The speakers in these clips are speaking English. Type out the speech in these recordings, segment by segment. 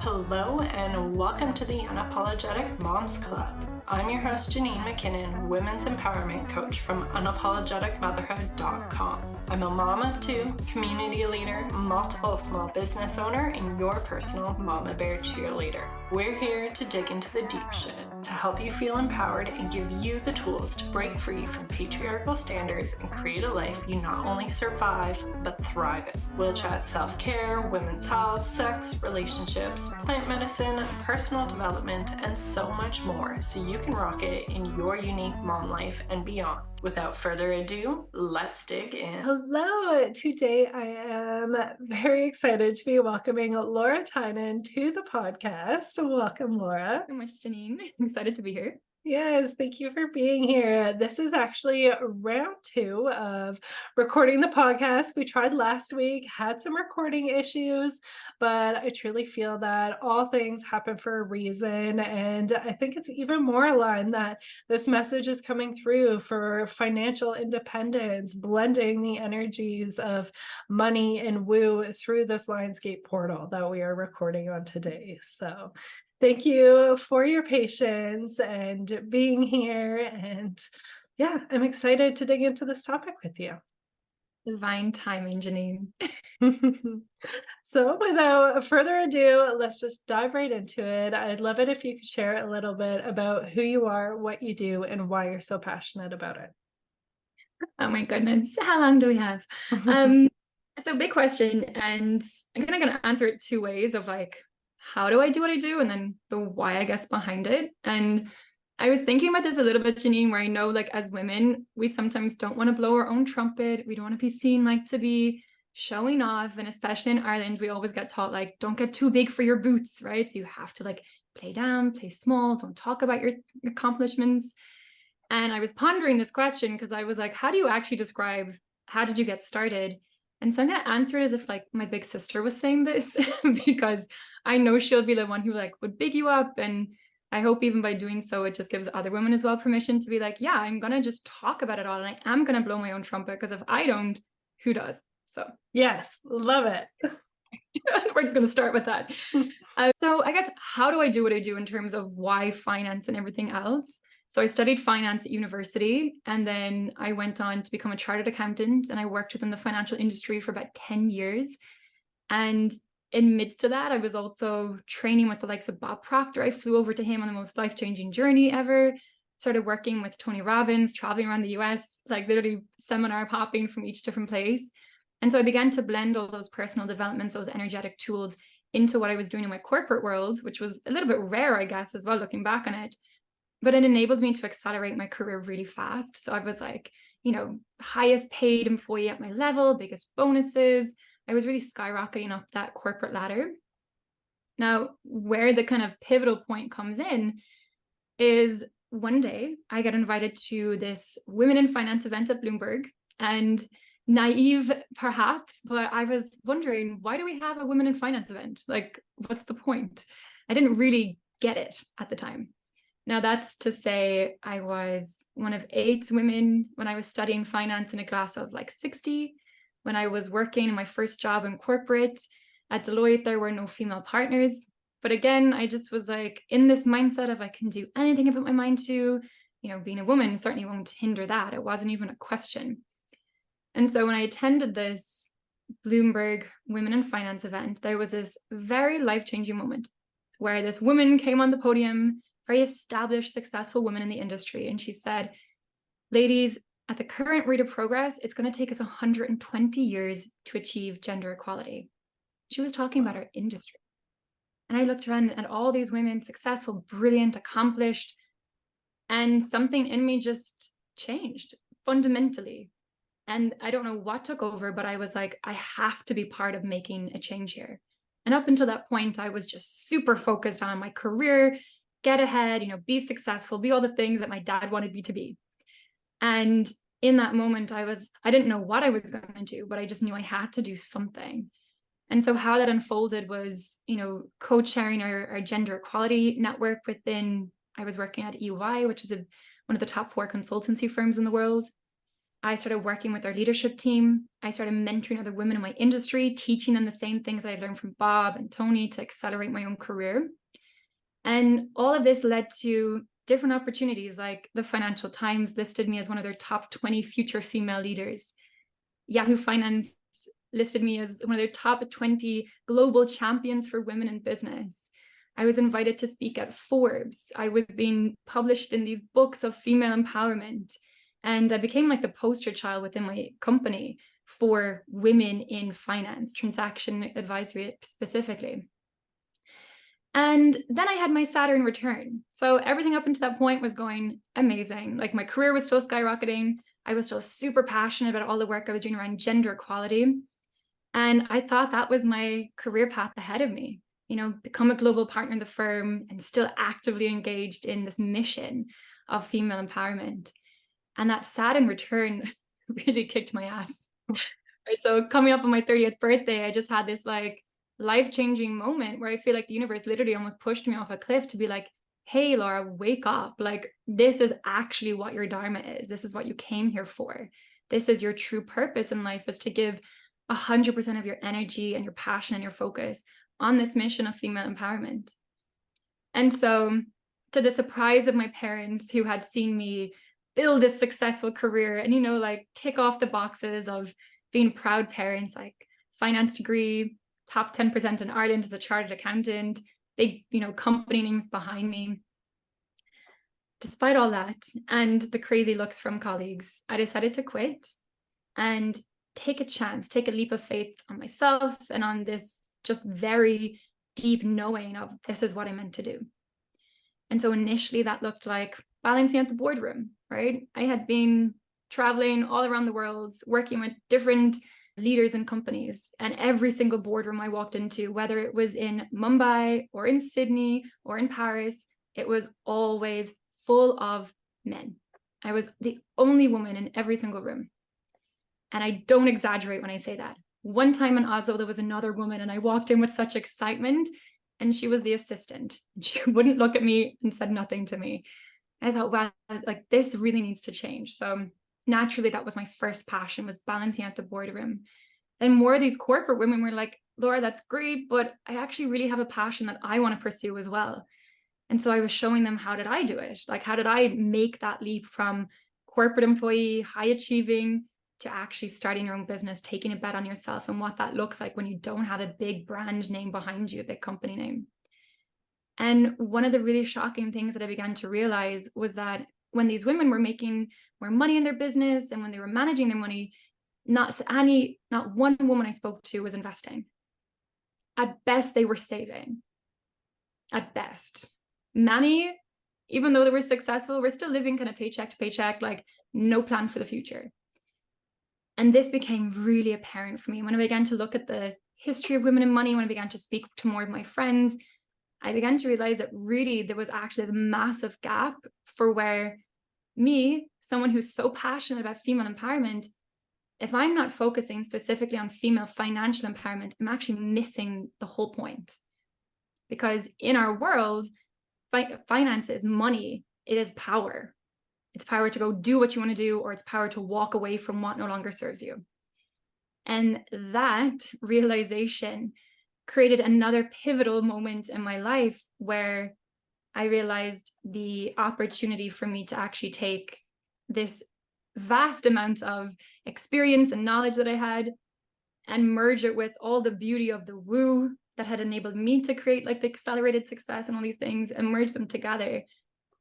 Hello and welcome to the Unapologetic Moms Club. I'm your host Janine McKinnon, Women's Empowerment Coach from unapologeticmotherhood.com. I'm a mom of two, community leader, multiple small business owner, and your personal mama bear cheerleader. We're here to dig into the deep shit, to help you feel empowered and give you the tools to break free from patriarchal standards and create a life you not only survive, but thrive in. We'll chat self-care, women's health, sex, relationships, plant medicine, personal development, and so much more so you can rock it in your unique mom life and beyond. Without further ado, let's dig in. Hello! Today I am very excited to be welcoming Laura Tynan to the podcast. Welcome, Laura. So much, Janine. I'm excited to be here. Yes, thank you for being here. This is actually round 2 of recording the podcast. We tried last week, had some recording issues, but I truly feel that all things happen for a reason. And I think it's even more aligned that this message is coming through for financial independence, blending the energies of money and woo through this Lionsgate portal that we are recording on today. So thank you for your patience and being here. And yeah, I'm excited to dig into this topic with you. Divine timing, Janine. So without further ado, let's just dive right into it. I'd love it if you could share a little bit about who you are, what you do, and why you're so passionate about it. Oh my goodness. How long do we have? So big question. And I'm kind of going to answer it 2 ways of like, how do I do what I do? And then the why, I guess, behind it. And I was thinking about this a little bit, Janine, where I know like as women, we sometimes don't want to blow our own trumpet. We don't want to be seen like to be showing off. And especially in Ireland, we always get taught like, don't get too big for your boots, right? So you have to like play down, play small, don't talk about your accomplishments. And I was pondering this question because I was like, how do you actually describe how did you get started? And so I'm going to answer it as if like my big sister was saying this because I know she'll be the one who like would big you up. And I hope even by doing so, it just gives other women as well permission to be like, yeah, I'm going to just talk about it all. And I am going to blow my own trumpet because if I don't, who does? So yes, love it. We're just going to start with that. So I guess, how do I do what I do in terms of why finance and everything else? So I studied finance at university, and then I went on to become a chartered accountant, and I worked within the financial industry for about 10 years. And in midst to that, I was also training with the likes of Bob Proctor. I flew over to him on the most life-changing journey ever, started working with Tony Robbins, traveling around the US, like literally seminar popping from each different place. And so I began to blend all those personal developments, those energetic tools into what I was doing in my corporate world, which was a little bit rare, I guess, as well, looking back on it. But it enabled me to accelerate my career really fast. So I was like, highest paid employee at my level, biggest bonuses. I was really skyrocketing up that corporate ladder. Now, where the kind of pivotal point comes in is one day I got invited to this Women in Finance event at Bloomberg, and naive perhaps, but I was wondering, why do we have a Women in Finance event? Like, what's the point? I didn't really get it at the time. Now, that's to say I was one of 8 women when I was studying finance in a class of like 60. When I was working in my first job in corporate at Deloitte, there were no female partners. But again, I just was like in this mindset of I can do anything I put my mind to. Being a woman certainly won't hinder that. It wasn't even a question. And so when I attended this Bloomberg Women in Finance event, there was this very life-changing moment where this woman came on the podium, very established, successful woman in the industry. And she said, ladies, at the current rate of progress, it's going to take us 120 years to achieve gender equality. She was talking about our industry. And I looked around at all these women, successful, brilliant, accomplished, and something in me just changed fundamentally. And I don't know what took over, but I was like, I have to be part of making a change here. And up until that point, I was just super focused on my career, get ahead, be successful, be all the things that my dad wanted me to be. And in that moment, I didn't know what I was going to do, but I just knew I had to do something. And so how that unfolded was, co-chairing our gender equality network within, I was working at EY, which is one of the top 4 consultancy firms in the world. I started working with our leadership team. I started mentoring other women in my industry, teaching them the same things I learned from Bob and Tony to accelerate my own career. And all of this led to different opportunities, like the Financial Times listed me as one of their top 20 future female leaders. Yahoo Finance listed me as one of their top 20 global champions for women in business. I was invited to speak at Forbes. I was being published in these books of female empowerment. And I became like the poster child within my company for women in finance, transaction advisory specifically. And then I had my Saturn return. So everything up until that point was going amazing. Like my career was still skyrocketing. I was still super passionate about all the work I was doing around gender equality. And I thought that was my career path ahead of me, become a global partner in the firm and still actively engaged in this mission of female empowerment. And that Saturn return really kicked my ass. Right. So coming up on my 30th birthday, I just had this like life-changing moment where I feel like the universe literally almost pushed me off a cliff to be like, hey, Laura, wake up. Like, this is actually what your dharma is. This is what you came here for. This is your true purpose in life, is to give 100% of your energy and your passion and your focus on this mission of female empowerment. And so, to the surprise of my parents, who had seen me build a successful career and, like tick off the boxes of being proud parents, like finance degree, top 10% in Ireland as a chartered accountant, big, company names behind me. Despite all that and the crazy looks from colleagues, I decided to quit and take a chance, take a leap of faith on myself and on this just very deep knowing of this is what I meant to do. And so initially that looked like balancing out the boardroom, right? I had been traveling all around the world, working with different leaders and companies, and every single boardroom I walked into, whether it was in Mumbai or in Sydney or in Paris, it was always full of men. I was the only woman in every single room. And I don't exaggerate when I say that. One time in Oslo, there was another woman and I walked in with such excitement and she was the assistant. She wouldn't look at me and said nothing to me. I thought, wow, like this really needs to change. So naturally, that was my first passion, was balancing out the boardroom. Then more of these corporate women were like, Laura, that's great, but I actually really have a passion that I want to pursue as well. And so I was showing them, how did I do it? Like, how did I make that leap from corporate employee, high achieving, to actually starting your own business, taking a bet on yourself, and what that looks like when you don't have a big brand name behind you, a big company name. And one of the really shocking things that I began to realize was that when these women were making more money in their business and when they were managing their money, not one woman I spoke to was investing. At best, they were saving. At best. Many, even though they were successful, were still living kind of paycheck to paycheck, like no plan for the future. And this became really apparent for me when I began to look at the history of women in money, when I began to speak to more of my friends. I began to realize that really there was actually this massive gap for where me, someone who's so passionate about female empowerment, if I'm not focusing specifically on female financial empowerment, I'm actually missing the whole point. Because in our world, finances, money, it is power. It's power to go do what you want to do, or it's power to walk away from what no longer serves you. And that realization created another pivotal moment in my life where I realized the opportunity for me to actually take this vast amount of experience and knowledge that I had and merge it with all the beauty of the woo that had enabled me to create like the accelerated success and all these things, and merge them together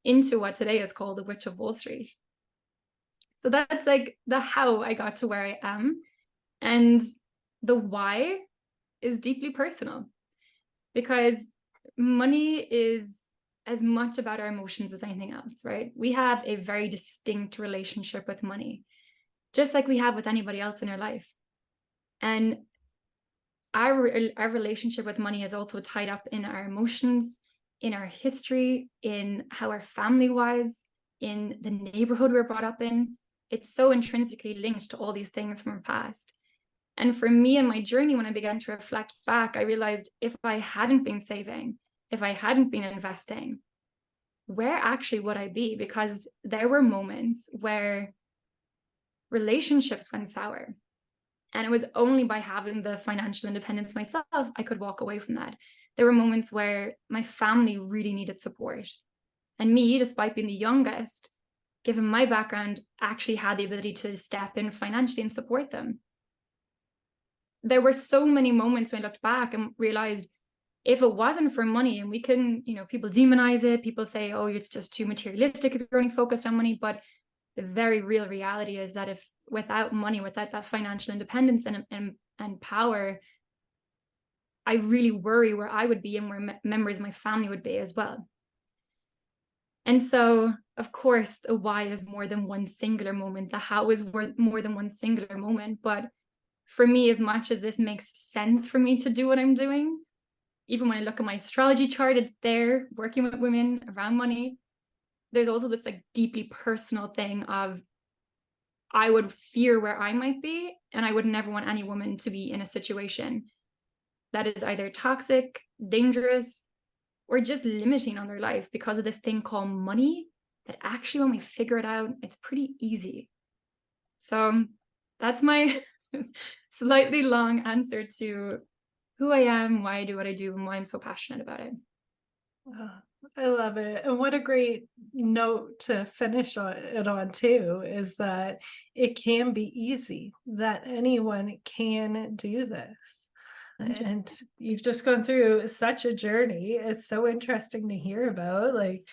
into what today is called the Witch of Wall Street. So that's like the how I got to where I am. And the why is deeply personal, because money is as much about our emotions as anything else, right? We have a very distinct relationship with money, just like we have with anybody else in our life. And our relationship with money is also tied up in our emotions, in our history, in how our family was, in the neighborhood we were brought up in. It's so intrinsically linked to all these things from our past. And for me in my journey, when I began to reflect back, I realized if I hadn't been saving, if I hadn't been investing, where actually would I be? Because there were moments where relationships went sour. And it was only by having the financial independence myself, I could walk away from that. There were moments where my family really needed support. And me, despite being the youngest, given my background, actually had the ability to step in financially and support them. There were so many moments when I looked back and realized if it wasn't for money, and we can, people demonize it, people say, oh, it's just too materialistic if you're only focused on money. But the very real reality is that if without money, without that financial independence and power, I really worry where I would be and where members of my family would be as well. And so, of course, the why is more than one singular moment. The how is more than one singular moment. But for me, as much as this makes sense for me to do what I'm doing, even when I look at my astrology chart, it's there working with women around money. There's also this like deeply personal thing of I would fear where I might be, and I would never want any woman to be in a situation that is either toxic, dangerous, or just limiting on their life because of this thing called money that actually, when we figure it out, it's pretty easy. So that's my slightly long answer to who I am, why I do what I do, and why I'm so passionate about it. I love it. And what a great note to finish it on too, is that it can be easy, that anyone can do this. And you've just gone through such a journey. It's so interesting to hear about, like,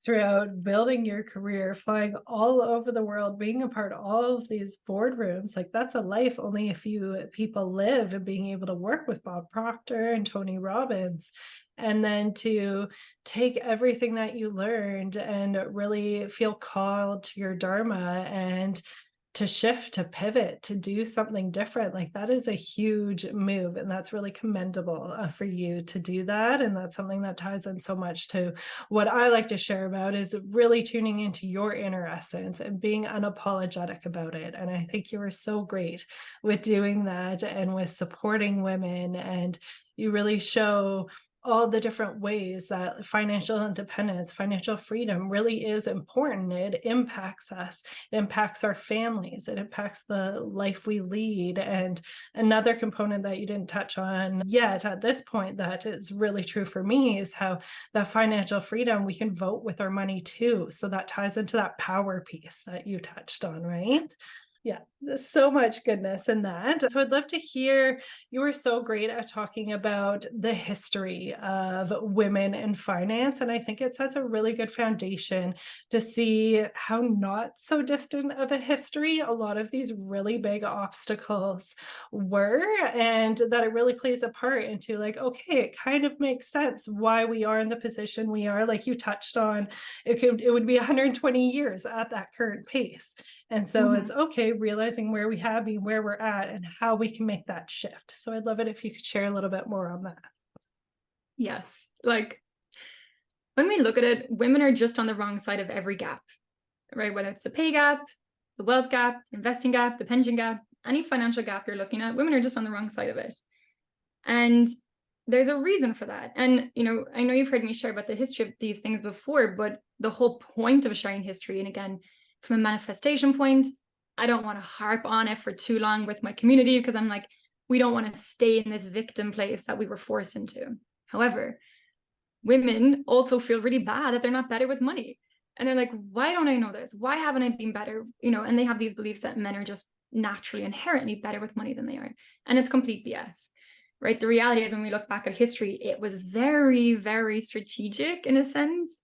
throughout building your career, flying all over the world, being a part of all of these boardrooms. Like, that's a life only a few people live, and being able to work with Bob Proctor and Tony Robbins. And then to take everything that you learned and really feel called to your Dharma, and to shift, to pivot, to do something different. Like, that is a huge move, and that's really commendable for you to do that. And that's something that ties in so much to what I like to share about, is really tuning into your inner essence and being unapologetic about it. And I think you are so great with doing that and with supporting women, and you really show all the different ways that financial independence, financial freedom really is important. It impacts us, it impacts our families, it impacts the life we lead. And another component that you didn't touch on yet at this point that is really true for me is how that financial freedom, we can vote with our money too. So that ties into that power piece that you touched on, right? Yeah, there's so much goodness in that. So I'd love to hear, you were so great at talking about the history of women in finance. And I think it sets a really good foundation to see how not so distant of a history a lot of these really big obstacles were, and that it really plays a part into, like, okay, it kind of makes sense why we are in the position we are. Like you touched on, it would be 120 years at that current pace. And so it's okay, realizing where we have been, where we're at, and how we can make that shift. So I'd love it if you could share a little bit more on that. Yes. Like, when we look at it, women are just on the wrong side of every gap, right? Whether it's the pay gap, the wealth gap, investing gap, the pension gap, any financial gap you're looking at, women are just on the wrong side of it. And there's a reason for that. And, I know you've heard me share about the history of these things before, but the whole point of sharing history, and again, from a manifestation point, I don't want to harp on it for too long with my community, because I'm like, we don't want to stay in this victim place that we were forced into. However, women also feel really bad that they're not better with money. And they're like, why don't I know this? Why haven't I been better? And they have these beliefs that men are just naturally, inherently better with money than they are. And it's complete BS, right? The reality is, when we look back at history, it was very, very strategic in a sense,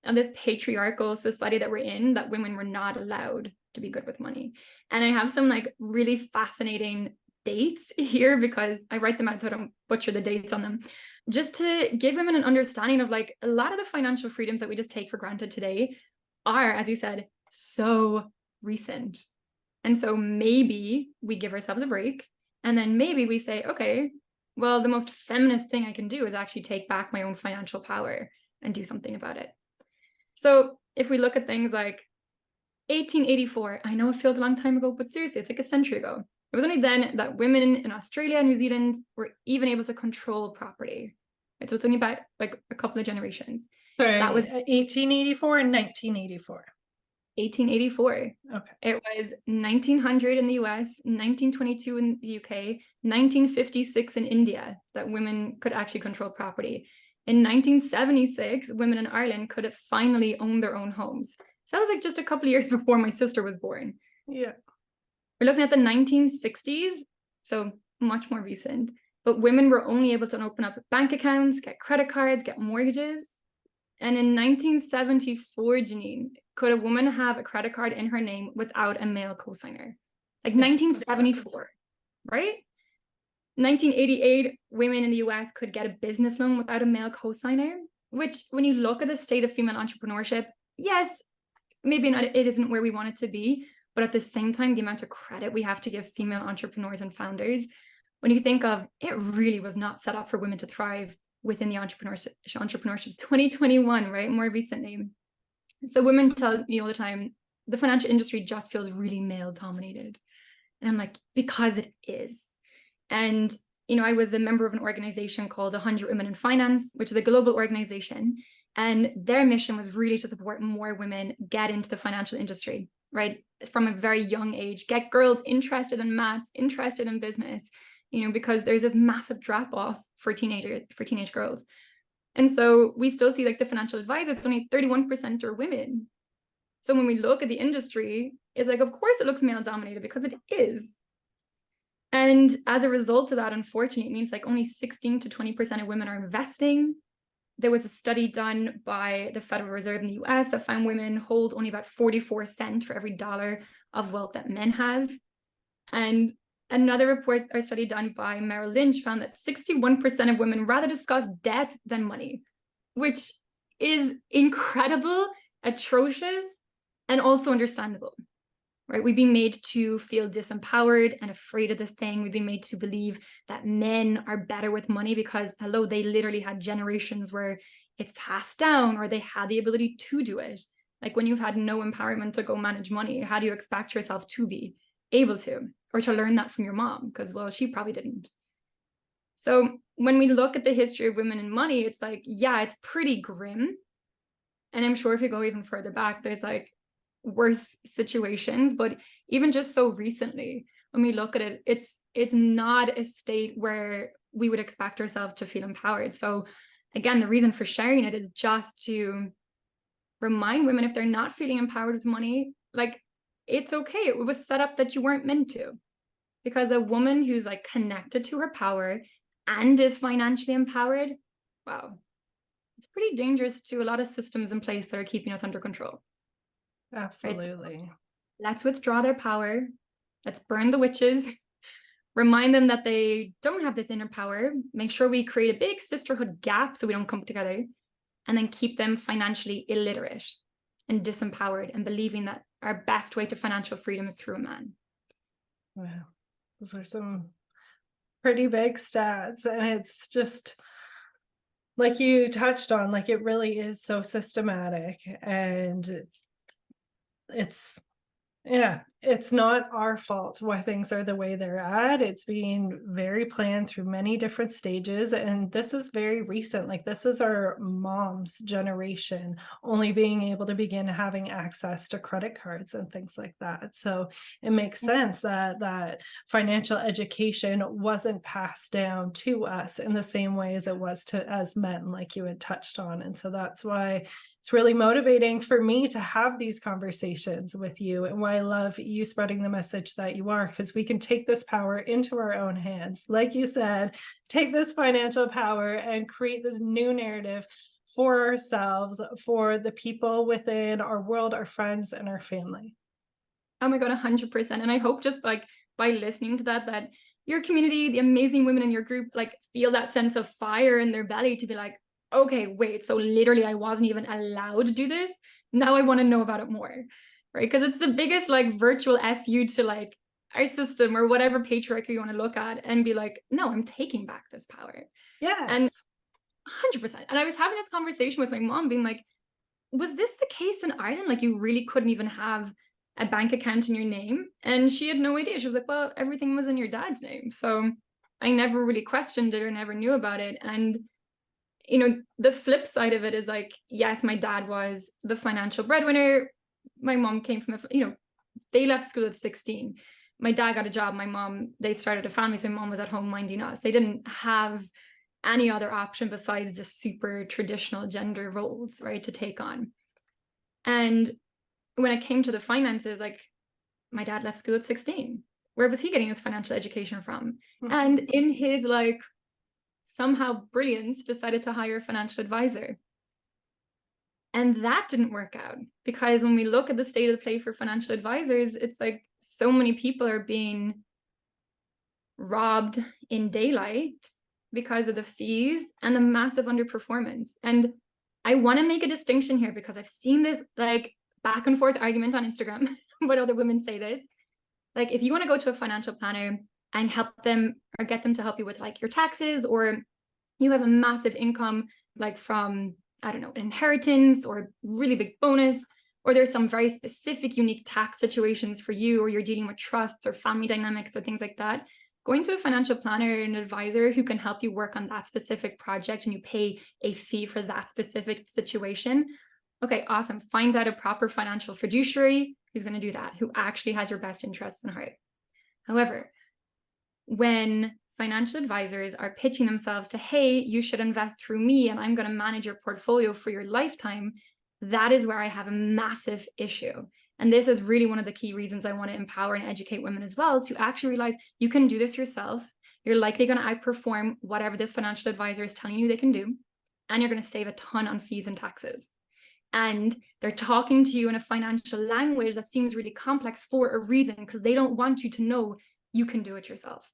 of this patriarchal society that we're in, that women were not allowed to be good with money. And I have some like really fascinating dates here, because I write them out so I don't butcher the dates on them, just to give women an understanding of, like, a lot of the financial freedoms that we just take for granted today are, as you said, so recent. And so maybe we give ourselves a break, and then maybe we say, okay, well, the most feminist thing I can do is actually take back my own financial power and do something about it. So if we look at things like 1884, I know it feels a long time ago, but seriously, it's like a century ago. It was only then that women in Australia and New Zealand were even able to control property. Right? So it's only about like a couple of generations. Sorry, That was 1884 and 1984. 1884. Okay. It was 1900 in the US, 1922 in the UK, 1956 in India that women could actually control property. In 1976, women in Ireland could have finally owned their own homes. So that was like just a couple of years before my sister was born. Yeah. We're looking at the 1960s, so much more recent. But women were only able to open up bank accounts, get credit cards, get mortgages. And in 1974, Janine, could a woman have a credit card in her name without a male cosigner? Like 1974, right? 1988, women in the US could get a business loan without a male cosigner, which when you look at the state of female entrepreneurship, yes, maybe not, it isn't where we want it to be, but at the same time, the amount of credit we have to give female entrepreneurs and founders, when you think of it really was not set up for women to thrive within the entrepreneurship's 2021, right? More recently. So women tell me all the time, the financial industry just feels really male dominated. And I'm like, because it is. And, I was a member of an organization called 100 Women in Finance, which is a global organization. And their mission was really to support more women get into the financial industry, right? From a very young age, get girls interested in maths, interested in business, because there's this massive drop off for teenage girls. And so we still see like the financial advisors, it's only 31% are women. So when we look at the industry, it's like, of course it looks male dominated because it is. And as a result of that, unfortunately, it means like only 16 to 20% of women are investing. There was a study done by the Federal Reserve in the US that found women hold only about 44 cents for every dollar of wealth that men have. And another report or study done by Merrill Lynch found that 61% of women rather discuss death than money, which is incredible, atrocious, and also understandable, right? We've been made to feel disempowered and afraid of this thing. We've been made to believe that men are better with money because, hello, they literally had generations where it's passed down or they had the ability to do it. Like when you've had no empowerment to go manage money, how do you expect yourself to be able to, or to learn that from your mom? Because, well, she probably didn't. So when we look at the history of women and money, it's like, yeah, it's pretty grim. And I'm sure if you go even further back, there's like worse situations. But even just so recently, when we look at it, it's not a state where we would expect ourselves to feel empowered. So again, the reason for sharing it is just to remind women, if they're not feeling empowered with money, like, it's okay. It was set up that you weren't meant to. Because a woman who's like connected to her power and is financially empowered, wow, it's pretty dangerous to a lot of systems in place that are keeping us under control. Absolutely. Right? So let's withdraw their power. Let's burn the witches. Remind them that they don't have this inner power. Make sure we create a big sisterhood gap so we don't come together. And then keep them financially illiterate and disempowered and believing that our best way to financial freedom is through a man. Wow. Those are some pretty big stats. And it's just like you touched on, like it really is so systematic. And it's not our fault why things are the way they're at. It's being very planned through many different stages. And this is very recent. Like this is our mom's generation only being able to begin having access to credit cards and things like that. So it makes sense that financial education wasn't passed down to us in the same way as it was as men, like you had touched on. And so that's why it's really motivating for me to have these conversations with you, and why I love you spreading the message that you are, because we can take this power into our own hands. Like you said, take this financial power and create this new narrative for ourselves, for the people within our world, our friends, and our family. Oh my God, 100%. And I hope just like by listening to that your community, the amazing women in your group, like feel that sense of fire in their belly to be like, okay, wait, so literally I wasn't even allowed to do this. Now I want to know about it more, right? Because it's the biggest like virtual FU to like our system or whatever patriarchy you want to look at and be like, no, I'm taking back this power. Yes. And 100%. And I was having this conversation with my mom being like, was this the case in Ireland? Like you really couldn't even have a bank account in your name? And she had no idea. She was like, well, everything was in your dad's name. So I never really questioned it or never knew about it. And the flip side of it is like, yes, my dad was the financial breadwinner. my mom came from they left school at 16. My dad got a job. My mom, they started a family. So my mom was at home minding us. They didn't have any other option besides the super traditional gender roles, right, to take on. And when it came to the finances, like, my dad left school at 16. Where was he getting his financial education from? Mhm. And in his like somehow brilliance, decided to hire a financial advisor. And that didn't work out, because when we look at the state of the play for financial advisors, it's like so many people are being robbed in daylight because of the fees and the massive underperformance. And I want to make a distinction here, because I've seen this like back and forth argument on Instagram, what other women say this. Like, if you want to go to a financial planner and help them or get them to help you with like your taxes, or you have a massive income, like from, I don't know, an inheritance or a really big bonus, or there's some very specific, unique tax situations for you, or you're dealing with trusts or family dynamics or things like that, going to a financial planner or an advisor who can help you work on that specific project, and you pay a fee for that specific situation. Okay, awesome. Find out a proper financial fiduciary who's going to do that, who actually has your best interests in heart. However, when financial advisors are pitching themselves to, hey, you should invest through me and I'm going to manage your portfolio for your lifetime, that is where I have a massive issue. And this is really one of the key reasons I want to empower and educate women as well, to actually realize you can do this yourself. You're likely going to outperform whatever this financial advisor is telling you they can do. And you're going to save a ton on fees and taxes. And they're talking to you in a financial language that seems really complex for a reason, because they don't want you to know you can do it yourself.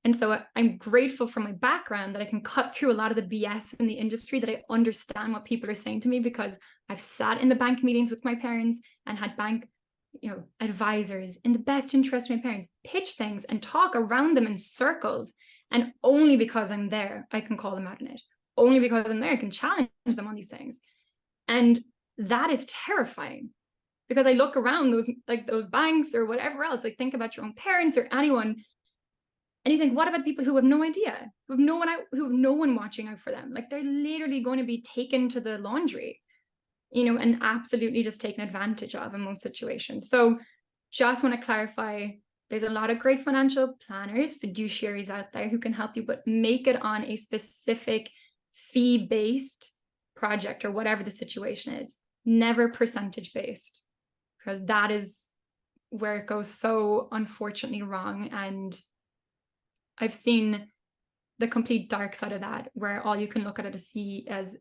And so I'm grateful for my background that I can cut through a lot of the BS in the industry, that I understand what people are saying to me, because I've sat in the bank meetings with my parents and had bank, advisors in the best interest of my parents pitch things and talk around them in circles. And only because I'm there, I can call them out on it. Only because I'm there, I can challenge them on these things. And that is terrifying, because I look around those banks or whatever else, like think about your own parents or anyone, and you think, what about people who have no idea, who have no one watching out for them? Like, they're literally going to be taken to the laundry, and absolutely just taken advantage of in most situations. So just want to clarify, there's a lot of great financial planners, fiduciaries out there who can help you, but make it on a specific fee-based project or whatever the situation is, never percentage-based, because that is where it goes so unfortunately wrong. And I've seen the complete dark side of that, where all you can look at it to see as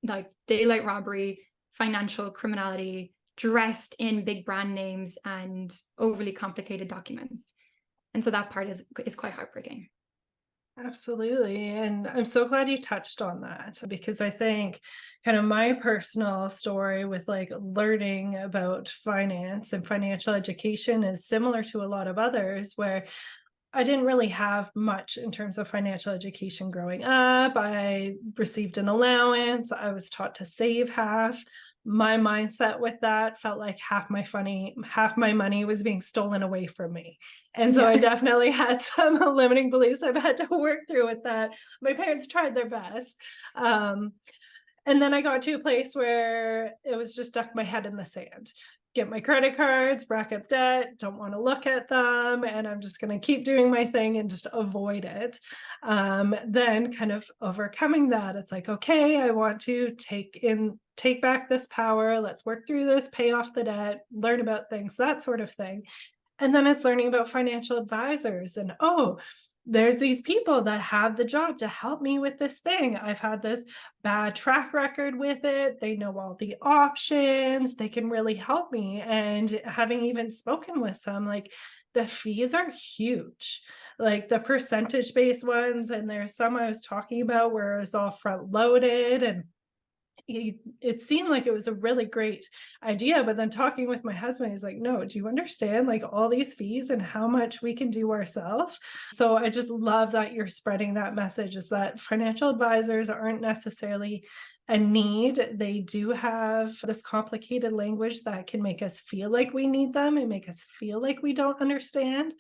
like daylight robbery, financial criminality, dressed in big brand names and overly complicated documents. And so that part is quite heartbreaking. Absolutely. And I'm so glad you touched on that, because I think kind of my personal story with like learning about finance and financial education is similar to a lot of others, where I didn't really have much in terms of financial education growing up. I received an allowance. I was taught to save half. My mindset with that felt like half my money was being stolen away from me. And so I definitely had some limiting beliefs I've had to work through with that. My parents tried their best. And then I got to a place where it was just duck my head in the sand. Get my credit cards, rack up debt, don't want to look at them, and I'm just going to keep doing my thing and just avoid it. Then kind of overcoming that, it's like, okay, I want to take back this power. Let's work through this, pay off the debt, learn about things, that sort of thing. And then it's learning about financial advisors, and there's these people that have the job to help me with this thing. I've had this bad track record with it. They know all the options. They can really help me. And having even spoken with some, like, the fees are huge, like the percentage-based ones. And there's some I was talking about where it was all front loaded, and it seemed like it was a really great idea, but then talking with my husband, he's like, no, do you understand like all these fees and how much we can do ourselves? So I just love that you're spreading that message, is that financial advisors aren't necessarily a need. They do have this complicated language that can make us feel like we need them and make us feel like we don't understand,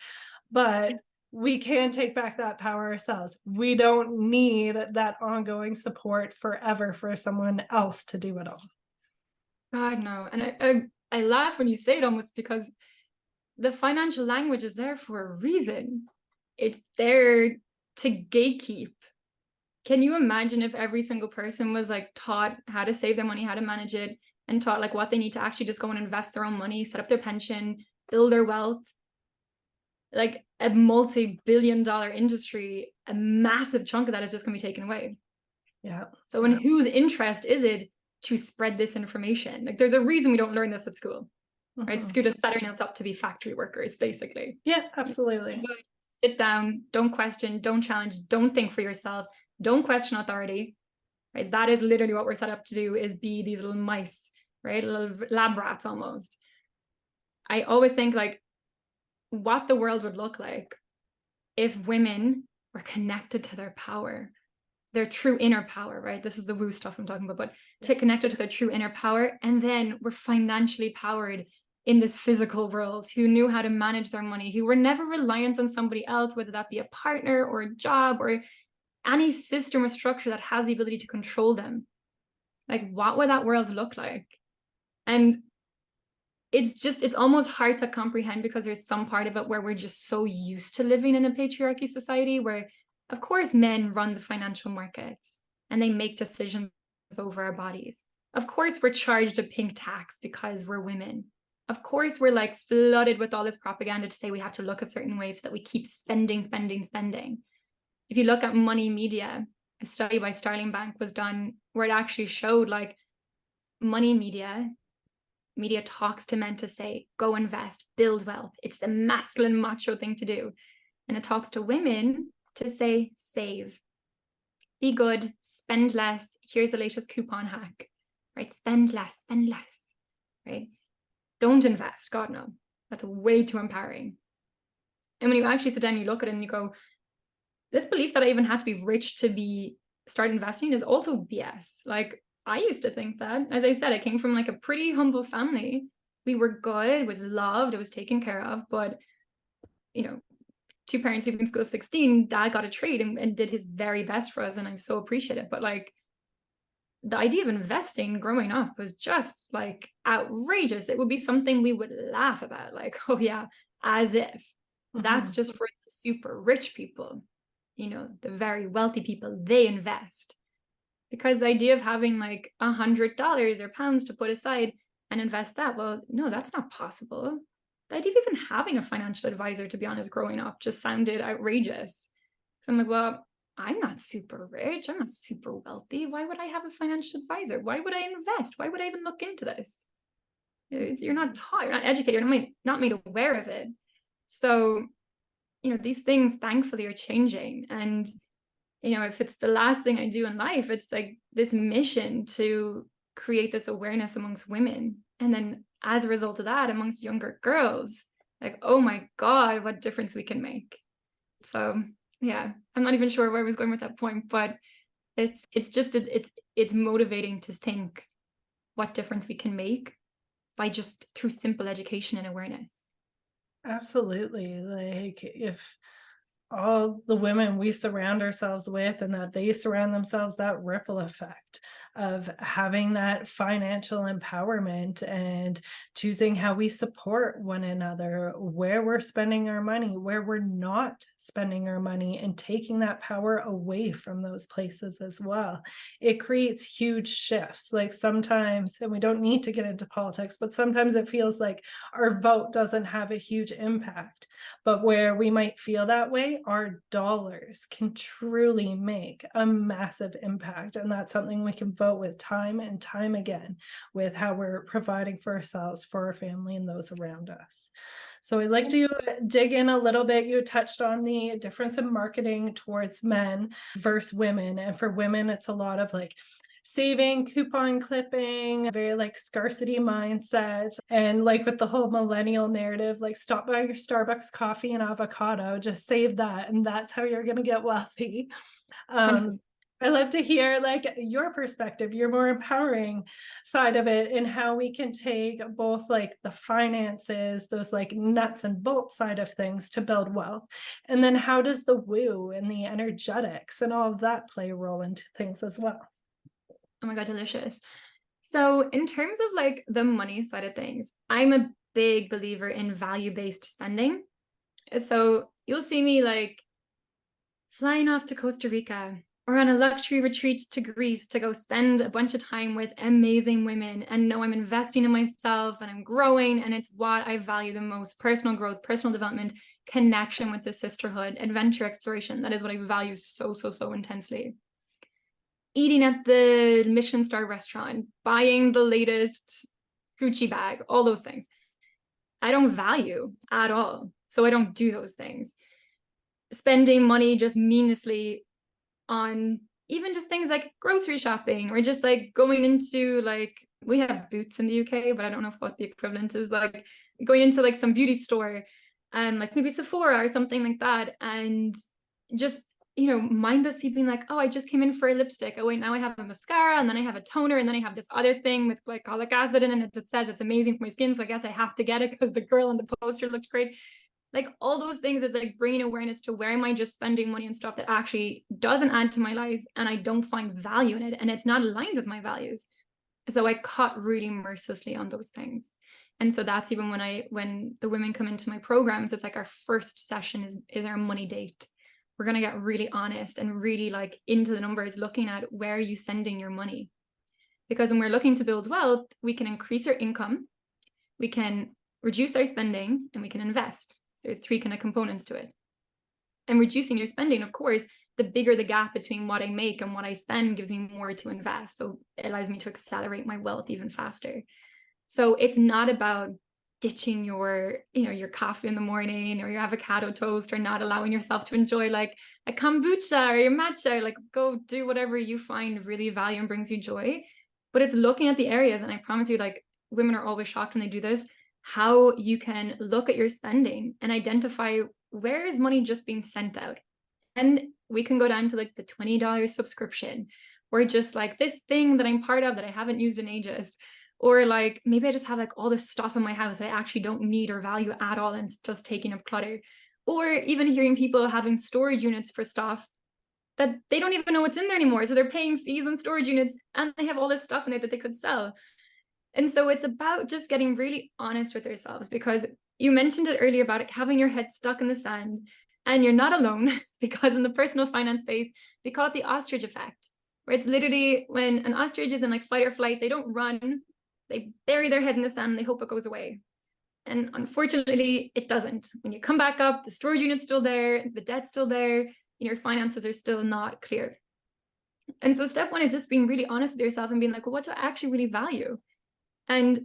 but we can take back that power ourselves. We don't need that ongoing support forever for someone else to do it all. God, no. And I laugh when you say it almost because the financial language is there for a reason. It's there to gatekeep. Can you imagine if every single person was like taught how to save their money, how to manage it, and taught like what they need to actually just go and invest their own money, set up their pension, build their wealth? Like a multi-billion-dollar industry, a massive chunk of that is just going to be taken away. Yeah. So in whose interest is it to spread this information? Like there's a reason we don't learn this at school, right? Mhm. School is setting us up to be factory workers, basically. Yeah, absolutely. Sit down, don't question, don't challenge, don't think for yourself, don't question authority, right? That is literally what we're set up to do, is be these little mice, right? Little lab rats almost. I always think like what the world would look like if women were connected to their power, their true inner power, right? This is the woo stuff I'm talking about, but to connected to their true inner power, and then we're financially powered in this physical world, who knew how to manage their money, who were never reliant on somebody else, whether that be a partner or a job or any system or structure that has the ability to control them. Like, what would that world look like? And it's almost hard to comprehend, because there's some part of it where we're just so used to living in a patriarchy society where, of course, men run the financial markets and they make decisions over our bodies. Of course, we're charged a pink tax because we're women. Of course, we're like flooded with all this propaganda to say we have to look a certain way so that we keep spending, spending, spending. If you look at money media, a study by Starling Bank was done where it actually showed like money media talks to men to say, go invest, build wealth. It's the masculine macho thing to do. And it talks to women to say, save, be good, spend less. Here's the latest coupon hack, right? Spend less, right? Don't invest. God, no. That's way too empowering. And when you actually sit down and you look at it and you go, this belief that I even had to be rich to start investing is also BS. Like, I used to think that. As I said, I came from like a pretty humble family. We were good, it was loved, it was taken care of. But, you know, two parents leaving school at 16, dad got a trade and did his very best for us. And I'm so appreciative. But like, the idea of investing growing up was just like outrageous. It would be something we would laugh about. Like, oh yeah, as if that's just for the super rich people, you know, the very wealthy people, they invest. Because the idea of having like $100 or pounds to put aside and invest that, well, no, that's not possible. The idea of even having a financial advisor, to be honest, growing up just sounded outrageous. So I'm like, well, I'm not super rich, I'm not super wealthy. Why would I have a financial advisor? Why would I invest? Why would I even look into this? You're not taught, you're not educated, you're not made aware of it. So, you know, these things thankfully are changing. And you know, if it's the last thing I do in life, it's like this mission to create this awareness amongst women. And then as a result of that, amongst younger girls, like, oh my God, what difference we can make. So yeah, I'm not even sure where I was going with that point, but it's motivating to think what difference we can make by just through simple education and awareness. Absolutely. Like, if all the women we surround ourselves with and that they surround themselves, that ripple effect of having that financial empowerment and choosing how we support one another, where we're spending our money, where we're not spending our money, and taking that power away from those places as well. It creates huge shifts. Like sometimes, and we don't need to get into politics, but sometimes it feels like our vote doesn't have a huge impact. But where we might feel that way, our dollars can truly make a massive impact. And that's something we can vote with time and time again with how we're providing for ourselves, for our family, and those around us. So I'd like to dig in a little bit. You touched on the difference in marketing towards men versus women. And for women, it's a lot of like saving, coupon clipping, very like scarcity mindset. And like with the whole millennial narrative, like stop by your Starbucks coffee and avocado, just save that. And that's how you're going to get wealthy. I love to hear like your perspective, your more empowering side of it, and how we can take both like the finances, those like nuts and bolts side of things to build wealth. And then how does the woo and the energetics and all of that play a role into things as well? Oh my God, delicious. So in terms of like the money side of things, I'm a big believer in value-based spending. So you'll see me like flying off to Costa Rica or on a luxury retreat to Greece to go spend a bunch of time with amazing women and know I'm investing in myself and I'm growing. And it's what I value the most: personal growth, personal development, connection with the sisterhood, adventure, exploration. That is what I value so, so, so intensely. Eating at the Michelin star restaurant, buying the latest Gucci bag, all those things. I don't value at all. So I don't do those things. Spending money just meaninglessly on even just things like grocery shopping or just like going into like, we have Boots in the UK, but I don't know what the equivalent is, like going into like some beauty store and like maybe Sephora or something like that, and just mindlessly being like, oh, I just came in for a lipstick, oh wait, now I have a mascara, and then I have a toner, and then I have this other thing with glycolic acid in it that says it's amazing for my skin, so I guess I have to get it because the girl on the poster looked great. Like all those things, it's like bringing awareness to where am I just spending money on stuff that actually doesn't add to my life and I don't find value in it and it's not aligned with my values. So I cut really mercilessly on those things. And so that's even when the women come into my programs, it's like our first session is our money date. We're going to get really honest and really like into the numbers, looking at where are you sending your money? Because when we're looking to build wealth, we can increase our income, we can reduce our spending, and we can invest. So there's three kind of components to it. And reducing your spending, of course, the bigger the gap between what I make and what I spend gives me more to invest. So it allows me to accelerate my wealth even faster. So it's not about ditching your coffee in the morning or your avocado toast, or not allowing yourself to enjoy like a kombucha or your matcha. Like go do whatever you find really value and brings you joy. But it's looking at the areas, and I promise you, like women are always shocked when they do this, how you can look at your spending and identify where is money just being sent out. And we can go down to like the $20 subscription, or just like this thing that I'm part of that I haven't used in ages. Or like maybe I just have like all this stuff in my house that I actually don't need or value at all, and it's just taking up clutter. Or even hearing people having storage units for stuff that they don't even know what's in there anymore. So they're paying fees on storage units and they have all this stuff in there that they could sell. And so it's about just getting really honest with ourselves, because you mentioned it earlier about it, having your head stuck in the sand, and you're not alone because in the personal finance space, we call it the ostrich effect, where it's literally when an ostrich is in like fight or flight, they don't run, they bury their head in the sand and they hope it goes away. And unfortunately, it doesn't. When you come back up, the storage unit's still there, the debt's still there, and your finances are still not clear. And so step one is just being really honest with yourself and being like, well, what do I actually really value? And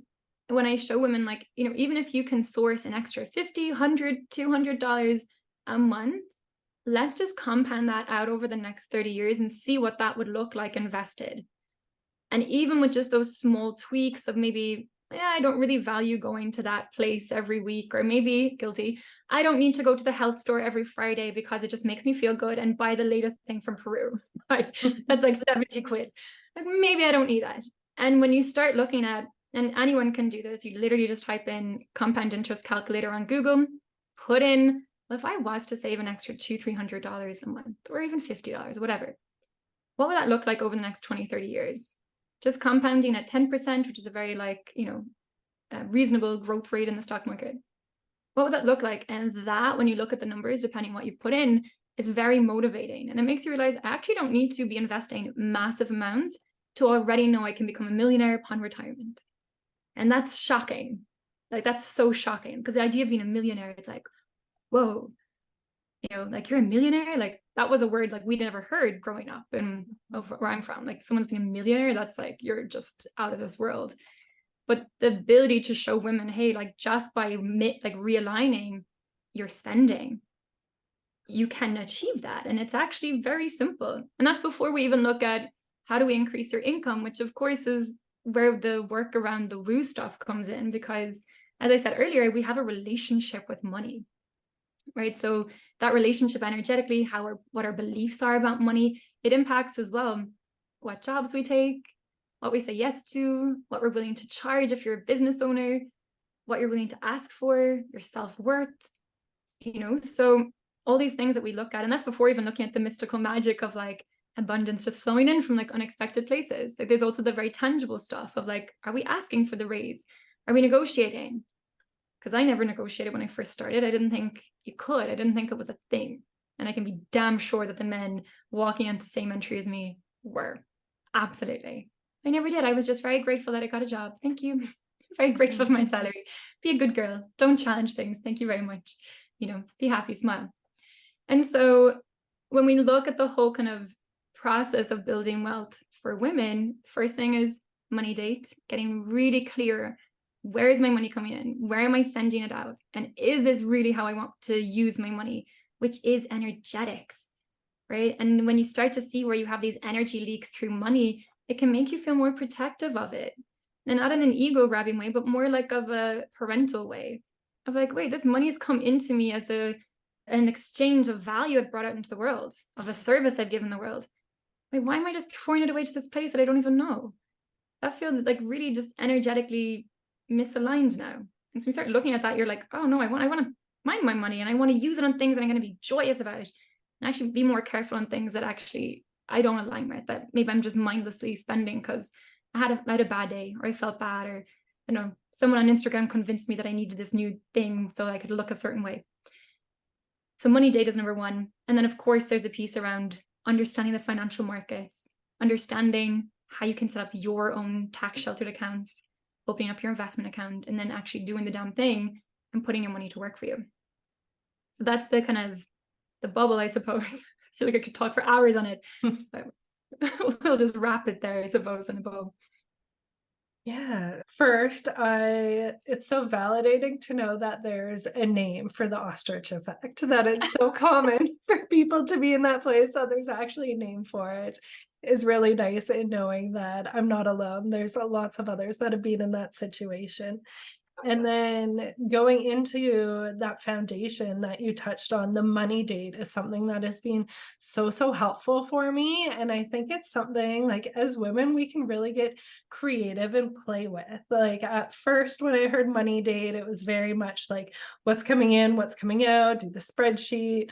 when I show women, like, even if you can source an extra $50, $100, $200 a month, let's just compound that out over the next 30 years and see what that would look like invested. And even with just those small tweaks of maybe, I don't really value going to that place every week, or maybe guilty, I don't need to go to the health store every Friday because it just makes me feel good and buy the latest thing from Peru, right? That's like 70 quid. Like maybe I don't need that. And when you start looking at, and anyone can do this, you literally just type in compound interest calculator on Google, put in, well, if I was to save an extra $200-$300 a month, or even $50, whatever, what would that look like over the next 20, 30 years? Just compounding at 10%, which is a very reasonable growth rate in the stock market. What would that look like? And that, when you look at the numbers, depending on what you've put in, is very motivating. And it makes you realize I actually don't need to be investing massive amounts to already know I can become a millionaire upon retirement. And that's shocking. Like, that's so shocking, because the idea of being a millionaire, it's like, whoa, like you're a millionaire. Like that was a word like we'd never heard growing up and where I'm from. Like someone's being a millionaire, that's like, you're just out of this world. But the ability to show women, hey, like just by realigning your spending, you can achieve that. And it's actually very simple. And that's before we even look at how do we increase your income, which of course is where the work around the woo stuff comes in, because as I said earlier, we have a relationship with money, right? So that relationship energetically, what our beliefs are about money, it impacts as well what jobs we take, what we say yes to, what we're willing to charge if you're a business owner, what you're willing to ask for, your self-worth, so all these things that we look at, and that's before even looking at the mystical magic of like abundance just flowing in from like unexpected places. Like there's also the very tangible stuff of like, are we asking for the raise? Are we negotiating? Because I never negotiated when I first started. I didn't think you could. I didn't think it was a thing. And I can be damn sure that the men walking into the same entry as me were. Absolutely. I never did. I was just very grateful that I got a job. Thank you. Very grateful for my salary. Be a good girl. Don't challenge things. Thank you very much. Be happy, smile. And so when we look at the whole kind of process of building wealth for women, first thing is money date, getting really clear. Where is my money coming in? Where am I sending it out? And is this really how I want to use my money? Which is energetics, right? And when you start to see where you have these energy leaks through money, it can make you feel more protective of it. And not in an ego grabbing way, but more like of a parental way of like, wait, this money has come into me as an exchange of value I've brought out into the world, of a service I've given the world. Wait, why am I just throwing it away to this place that I don't even know? That feels like really just energetically misaligned now. And so we start looking at that, you're like, oh no, I want to mind my money and I want to use it on things that I'm going to be joyous about, and actually be more careful on things that actually I don't align with, that maybe I'm just mindlessly spending because I had a bad day, or I felt bad, or someone on Instagram convinced me that I needed this new thing so I could look a certain way. So money date is number one. And then of course there's a piece around understanding the financial markets, understanding how you can set up your own tax sheltered accounts, opening up your investment account, and then actually doing the damn thing and putting your money to work for you. So that's the kind of the bubble, I suppose. I feel like I could talk for hours on it, but we'll just wrap it there, I suppose, in a bow. Yeah. First, it's so validating to know that there's a name for the ostrich effect, that it's so common for people to be in that place, that there's actually a name for it is really nice, in knowing that I'm not alone. There's lots of others that have been in that situation. And then going into that foundation that you touched on, the money date is something that has been so helpful for me. And I think it's something like as women, we can really get creative and play with. Like at first, when I heard money date, it was very much like what's coming in, what's coming out, do the spreadsheet.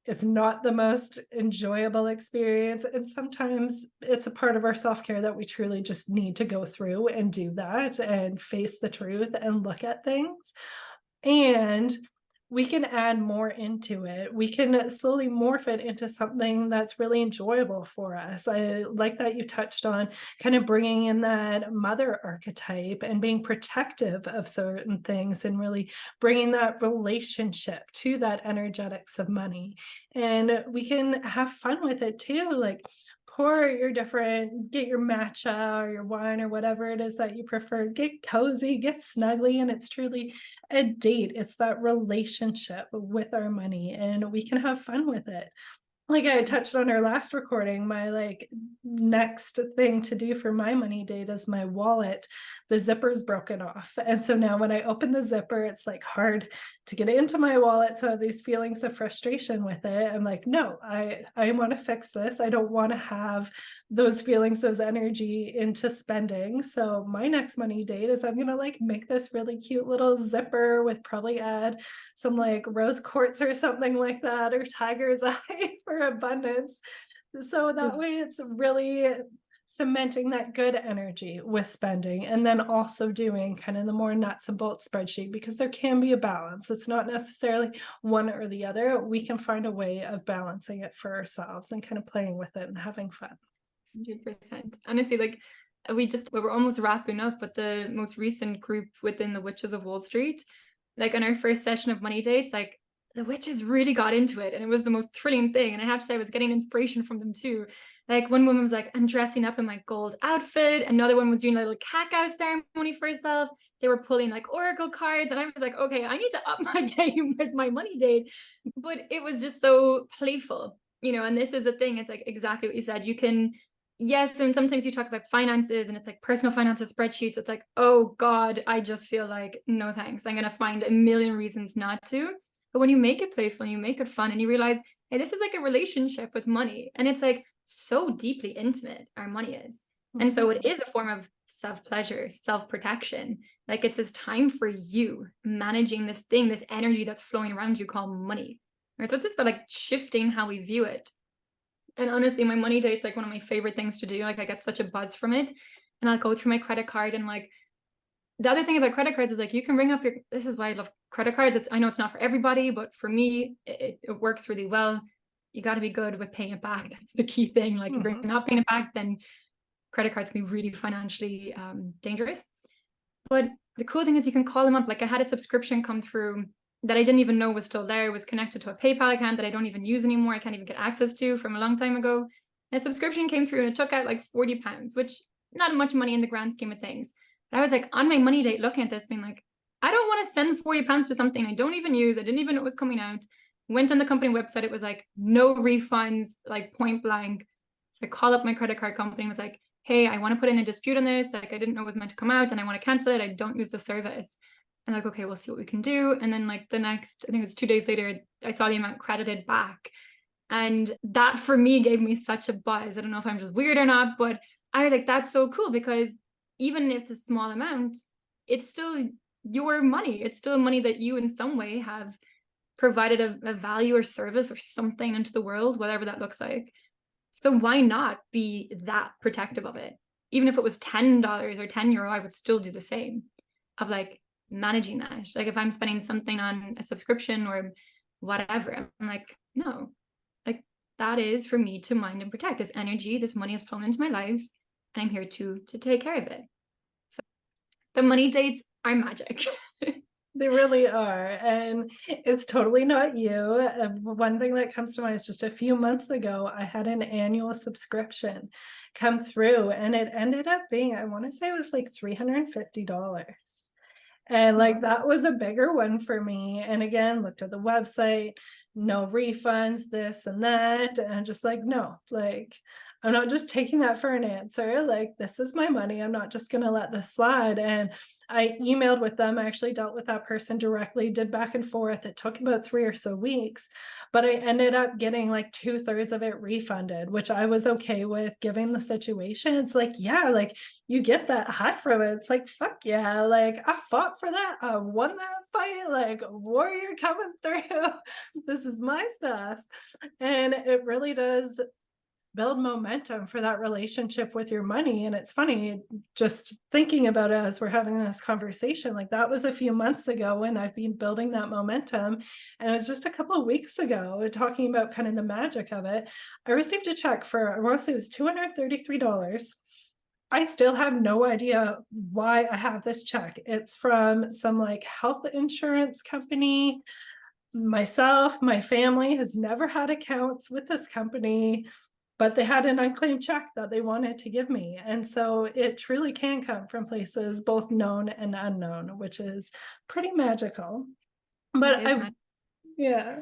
It's not the most enjoyable experience. And sometimes it's a part of our self-care that we truly just need to go through and do that and face the truth and look at things. And we can add more into it. We can slowly morph it into something that's really enjoyable for us. I like that you touched on kind of bringing in that mother archetype and being protective of certain things, and really bringing that relationship to that energetics of money. And we can have fun with it too. Like pour get your matcha or your wine or whatever it is that you prefer, get cozy, get snuggly, and it's truly a date. It's that relationship with our money, and we can have fun with it. Like I touched on our last recording, my next thing to do for my money date is my wallet. The zipper's broken off. And so now when I open the zipper, it's like hard to get into my wallet. So I have these feelings of frustration with it. I'm like, no, I want to fix this. I don't want to have those feelings, those energy into spending. So my next money date is I'm gonna make this really cute little zipper with probably add some rose quartz or something like that, or tiger's eye for abundance. So that way it's really cementing that good energy with spending, and then also doing kind of the more nuts and bolts spreadsheet, because there can be a balance. It's not necessarily one or the other. We can find a way of balancing it for ourselves and kind of playing with it and having fun. 100%. Honestly, we're almost wrapping up, but the most recent group within the Witches of Wall Street, on our first session of money dates, the witches really got into it, and it was the most thrilling thing. And I have to say, I was getting inspiration from them too. One woman was like, I'm dressing up in my gold outfit. Another one was doing a little cacao ceremony for herself. They were pulling oracle cards, and I was like, okay, I need to up my game with my money date. But it was just so playful, and this is the thing. It's exactly what you said. You can, yes, and sometimes you talk about finances and it's personal finances spreadsheets. It's oh God, I just feel no thanks. I'm going to find a million reasons not to. But when you make it playful and you make it fun and you realize, hey, this is a relationship with money, and it's so deeply intimate, our money is. And so it is a form of self-pleasure, self-protection. It's this time for you managing this thing, this energy that's flowing around you called money. Right? So it's just about shifting how we view it. And honestly, my money date's like one of my favorite things to do. Like I get such a buzz from it. And I'll go through my credit card and like the other thing about credit cards is like you can ring up your, this is why I love credit cards. I know it's not for everybody, but for me, it works really well. You got to be good with paying it back. That's the key thing. Like if you're not paying it back, then credit cards can be really financially dangerous. But the cool thing is you can call them up. Like I had a subscription come through that I didn't even know was still there. It was connected to a PayPal account that I don't even use anymore. I can't even get access to from a long time ago. And a subscription came through and it took out like £40, which not much money in the grand scheme of things. But I was like on my money date looking at this, being like, I don't want to send £40 to something I don't even use. I didn't even know it was coming out. Went on the company website. It was like no refunds, like point blank. So I called up my credit card company and was like, hey, I want to put in a dispute on this. Like I didn't know it was meant to come out and I want to cancel it. I don't use the service. And like, okay, we'll see what we can do. And then like the next, I think it was 2 days later, I saw the amount credited back. And that for me gave me such a buzz. I don't know if I'm just weird or not, but I was like, that's so cool because even if it's a small amount, it's still your money. It's still money that you in some way have provided a value or service or something into the world, whatever that looks like. So why not be that protective of it? Even if it was $10 or €10, I would still do the same of like managing that. Like if I'm spending something on a subscription or whatever, I'm like, no, like that is for me to mind and protect. This energy, this money has flown into my life and I'm here to take care of it. So the money dates are magic. They really are. And it's totally not you. One thing that comes to mind is just a few months ago, I had an annual subscription come through and it ended up being, I want to say it was like $350. And like that was a bigger one for me. And again, looked at the website, no refunds, this and that. And just like, no, like I'm not just taking that for an answer. Like, this is my money. I'm not just going to let this slide. And I emailed with them. I actually dealt with that person directly, did back and forth. It took about 3 or so weeks, but I ended up getting like 2/3 of it refunded, which I was okay with given the situation. It's like, yeah, like you get that high from it. It's like, fuck yeah. Like I fought for that. I won that fight. Like warrior coming through. This is my stuff. And it really does build momentum for that relationship with your money. And it's funny just thinking about it as we're having this conversation, like that was a few months ago and I've been building that momentum. And it was just a couple of weeks ago talking about kind of the magic of it. I received a check for, I want to say it was $233. I still have no idea why I have this check. It's from some like health insurance company. Myself, my family has never had accounts with this company, but they had an unclaimed check that they wanted to give me. And so it truly can come from places both known and unknown, which is pretty magical. But yeah,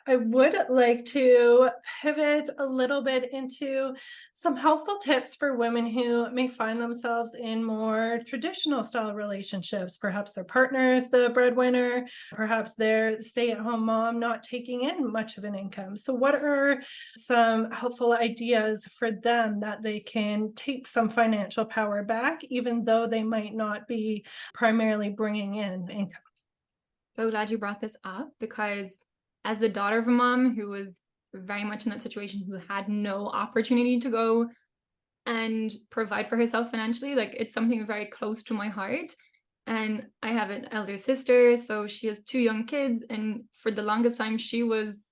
I would like to pivot a little bit into some helpful tips for women who may find themselves in more traditional style relationships. Perhaps their partner's the breadwinner, perhaps their stay-at-home mom not taking in much of an income. So what are some helpful ideas for them that they can take some financial power back, even though they might not be primarily bringing in income? So glad you brought this up because as the daughter of a mom who was very much in that situation, who had no opportunity to go and provide for herself financially, like it's something very close to my heart. And I have an elder sister, so she has 2 young kids. And for the longest time, she was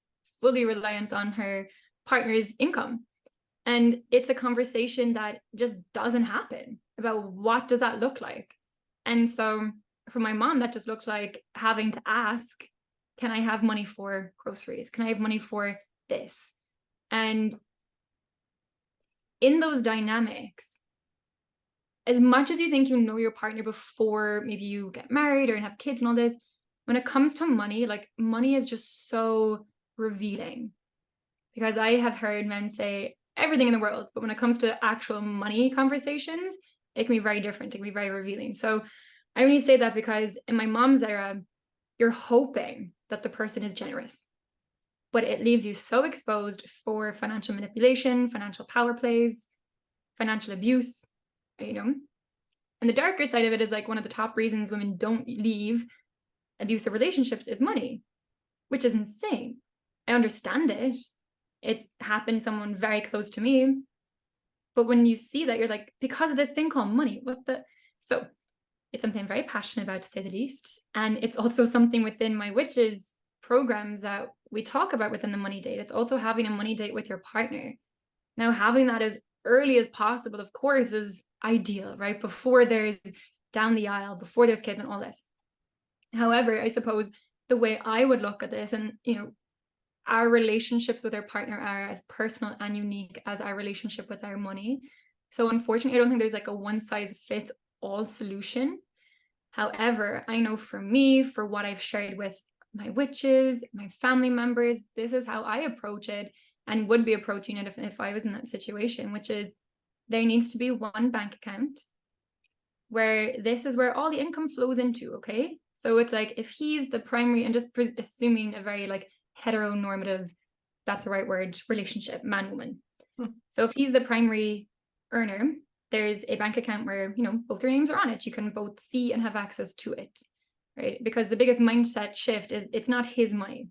fully reliant on her partner's income. And it's a conversation that just doesn't happen about what does that look like. And so for my mom, that just looked like having to ask, can I have money for groceries? Can I have money for this? And in those dynamics, as much as you think you know your partner before maybe you get married or have kids and all this, when it comes to money, like money is just so revealing. Because I have heard men say everything in the world, but when it comes to actual money conversations, it can be very different. It can be very revealing. So I only say that because in my mom's era, you're hoping that the person is generous, but it leaves you so exposed for financial manipulation, financial power plays, financial abuse, you know. And the darker side of it is like one of the top reasons women don't leave abusive relationships is money, which is insane. I understand it, It's happened to someone very close to me. But when you see that, you're like, because of this thing called money, what the? So it's something I'm very passionate about, to say the least. And it's also something within my witches programs that we talk about within the money date. It's also having a money date with your partner. Now, having that as early as possible, of course, is ideal, right? Before there's down the aisle, before there's kids and all this. However, I suppose the way I would look at this, and our relationships with our partner are as personal and unique as our relationship with our money. So unfortunately, I don't think there's like a one size fits all solution. However, I know for me, for what I've shared with my witches, my family members, this is how I approach it and would be approaching it if I was in that situation, which is there needs to be one bank account where this is where all the income flows into. Okay. So it's like if he's the primary, and just assuming a very like heteronormative, that's the right word, relationship, man, woman. So if he's the primary earner, there's a bank account where, both your names are on it. You can both see and have access to it, right? Because the biggest mindset shift is it's not his money,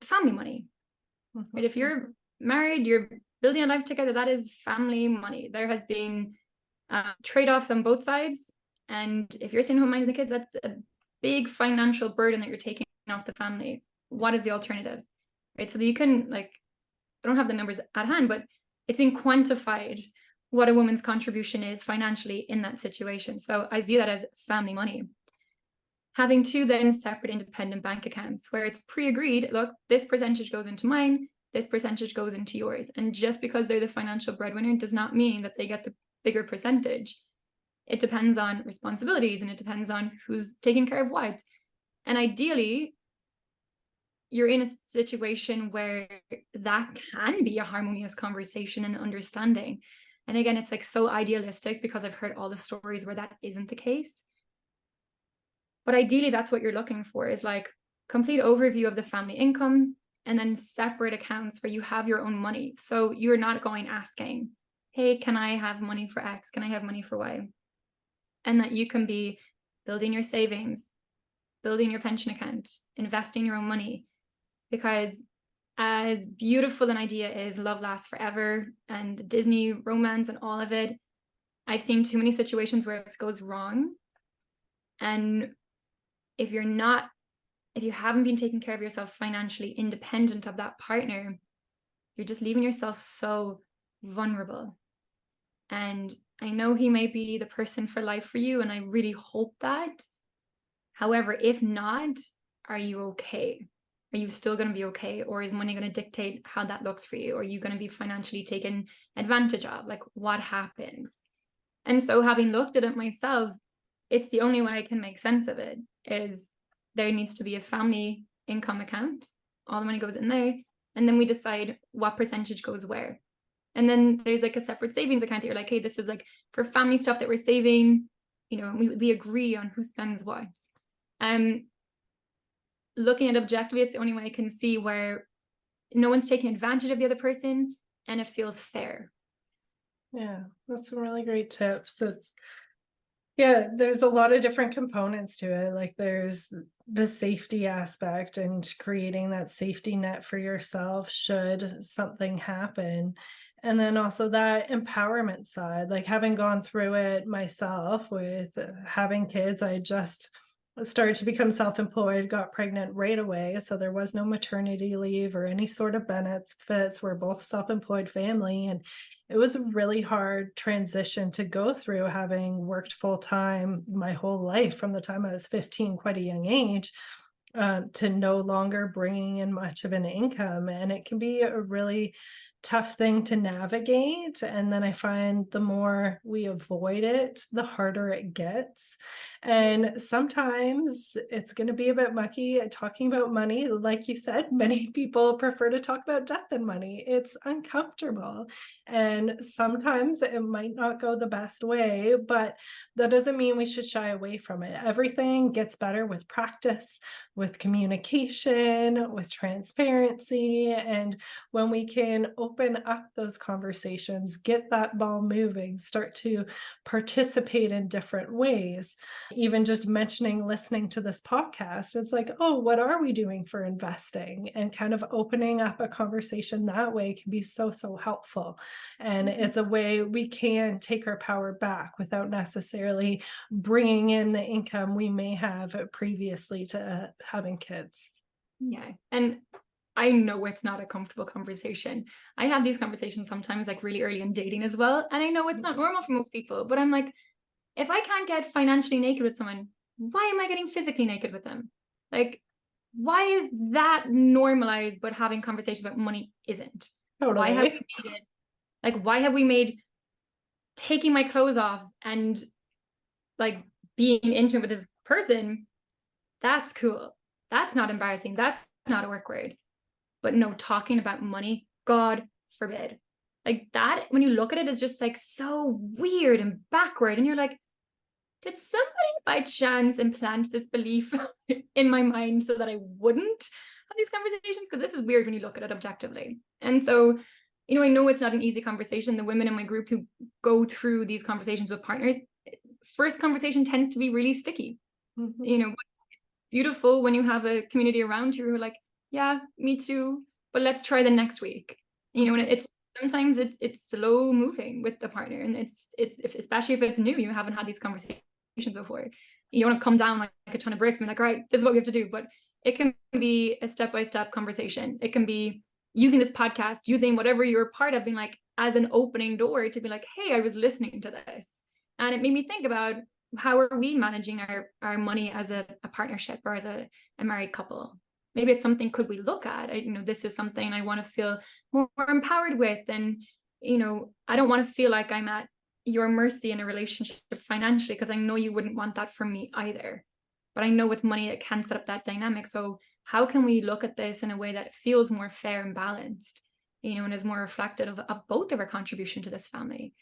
family money, right? If you're married, you're building a life together, that is family money. There has been trade-offs on both sides. And if you're staying home minding the kids, that's a big financial burden that you're taking off the family. What is the alternative, right? So that you can, I don't have the numbers at hand, but it's been quantified what a woman's contribution is financially in that situation. So I view that as family money. Having two then separate independent bank accounts where it's pre-agreed, look, this percentage goes into mine, this percentage goes into yours. And just because they're the financial breadwinner does not mean that they get the bigger percentage. It depends on responsibilities and it depends on who's taking care of what. And ideally, you're in a situation where that can be a harmonious conversation and understanding. And again, it's like so idealistic because I've heard all the stories where that isn't the case. But ideally, that's what you're looking for, is like complete overview of the family income and then separate accounts where you have your own money. So you're not going asking, hey, can I have money for X? Can I have money for Y? And that you can be building your savings, building your pension account, investing your own money. Because as beautiful an idea is love lasts forever and Disney romance and all of it, I've seen too many situations where this goes wrong. And if you haven't been taking care of yourself financially independent of that partner, you're just leaving yourself so vulnerable. And I know he may be the person for life for you, and I really hope that. However, if not, are you okay? Are you still going to be okay? Or is money going to dictate how that looks for you? Or are you going to be financially taken advantage of? Like, what happens? And so having looked at it myself, it's the only way I can make sense of it is there needs to be a family income account. All the money goes in there. And then we decide what percentage goes where. And then there's like a separate savings account that you're like, hey, this is like for family stuff that we're saving, we agree on who spends what. Looking at objectively, it's the only way I can see where no one's taking advantage of the other person and it feels fair. Yeah, that's some really great tips. There's a lot of different components to it. Like there's the safety aspect and creating that safety net for yourself should something happen. And then also that empowerment side, like having gone through it myself with having kids, I just started to become self-employed, got pregnant right away. So there was no maternity leave or any sort of benefits. We're both self-employed family. And it was a really hard transition to go through, having worked full-time my whole life from the time I was 15, quite a young age, to no longer bringing in much of an income. And it can be a really tough thing to navigate. And then I find the more we avoid it, the harder it gets. And sometimes it's going to be a bit mucky talking about money. Like you said, many people prefer to talk about death than money. It's uncomfortable. And sometimes it might not go the best way, but that doesn't mean we should shy away from it. Everything gets better with practice, with communication, with transparency. And when we can open up those conversations, get that ball moving, start to participate in different ways. Even just mentioning listening to this podcast, it's like, oh, what are we doing for investing? And kind of opening up a conversation that way can be so, so helpful. And it's a way we can take our power back without necessarily bringing in the income we may have previously to having kids. Yeah. And I know it's not a comfortable conversation. I have these conversations sometimes like really early in dating as well. And I know it's not normal for most people, but I'm like, if I can't get financially naked with someone, why am I getting physically naked with them? Like, why is that normalized, but having conversations about money isn't? Why have we Totally. made it? Like, why have we made taking my clothes off and like being intimate with this person? That's cool. That's not embarrassing. That's not a work word. But no, talking about money, God forbid. Like that, when you look at it, is just like so weird and backward. And you're like, did somebody by chance implant this belief in my mind so that I wouldn't have these conversations? Because this is weird when you look at it objectively. And so, I know it's not an easy conversation. The women in my group who go through these conversations with partners, first conversation tends to be really sticky. Mhm. Beautiful when you have a community around you who are like, yeah, me too, but let's try the next week. And it's sometimes it's slow moving with the partner, and especially if it's new, you haven't had these conversations before. You want to come down like a ton of bricks and be like, all right, this is what we have to do. But it can be a step-by-step conversation. It can be using this podcast, using whatever you're part of, being like as an opening door to be like, hey, I was listening to this. And it made me think about, how are we managing our money as a partnership or as a married couple? Maybe it's something could we look at? This is something I want to feel more empowered with. And, I don't want to feel like I'm at your mercy in a relationship financially, because I know you wouldn't want that from me either. But I know with money it can set up that dynamic. So how can we look at this in a way that feels more fair and balanced, and is more reflective of both of our contribution to this family?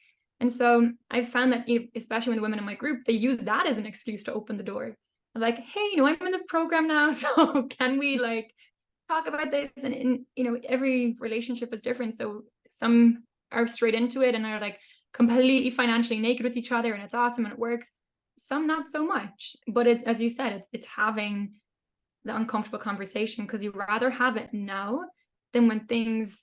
And so I found that, especially when the women in my group, they use that as an excuse to open the door. I'm like, hey, I'm in this program now, so can we like talk about this? And every relationship is different. So some are straight into it and are like completely financially naked with each other, and it's awesome and it works. Some not so much. But it's, as you said, it's having the uncomfortable conversation, because you rather have it now than when things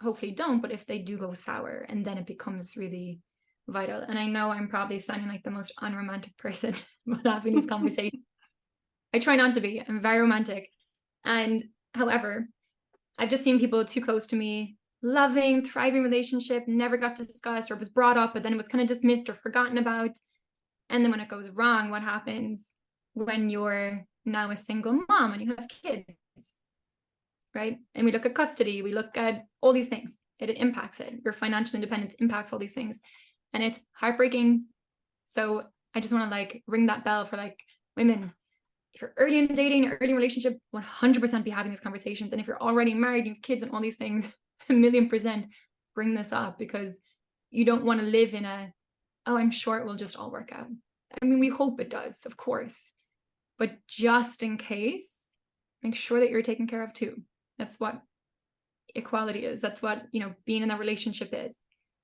hopefully don't, but if they do go sour, and then it becomes really vital. And I know I'm probably sounding like the most unromantic person with having these conversations. I try not to be. I'm very romantic. And however, I've just seen people too close to me, loving, thriving relationship, never got discussed, or was brought up, but then it was kind of dismissed or forgotten about. And then when it goes wrong, what happens when you're now a single mom and you have kids? Right? And we look at custody, we look at all these things. It impacts it. Your financial independence impacts all these things. And it's heartbreaking. So I just want to like ring that bell for like women. If you're early in dating, early in relationship, 100% be having these conversations. And if you're already married, you have kids and all these things, 1,000,000% bring this up, because you don't want to live in a, oh, I'm sure it will just all work out. I mean, we hope it does, of course. But just in case, make sure that you're taken care of too. That's what equality is. That's what, being in that relationship is.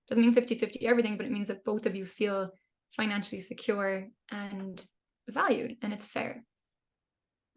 Doesn't mean 50-50 everything, but it means that both of you feel financially secure and valued, and it's fair.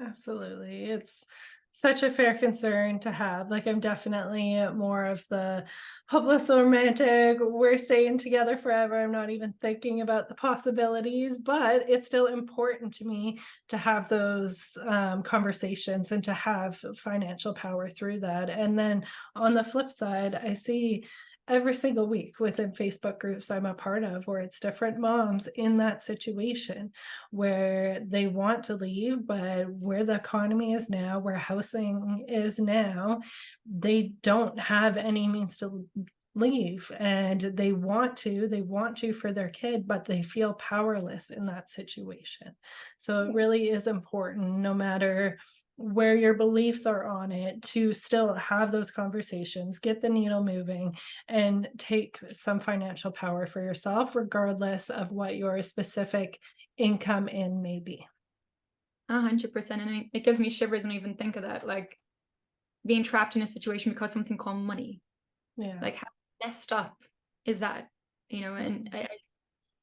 Absolutely. It's such a fair concern to have. Like, I'm definitely more of the hopeless romantic, we're staying together forever. I'm not even thinking about the possibilities, but it's still important to me to have those conversations and to have financial power through that. And then on the flip side, I see every single week within Facebook groups I'm a part of where it's different moms in that situation where they want to leave, but where the economy is now, where housing is now, they don't have any means to leave, and they want to for their kid, but they feel powerless in that situation. So it really is important, no matter where your beliefs are on it, to still have those conversations, get the needle moving, and take some financial power for yourself, regardless of what your specific income in may be. 100%. And it gives me shivers when I even think of that, like being trapped in a situation because of something called money. Yeah. Like, how messed up is that? And I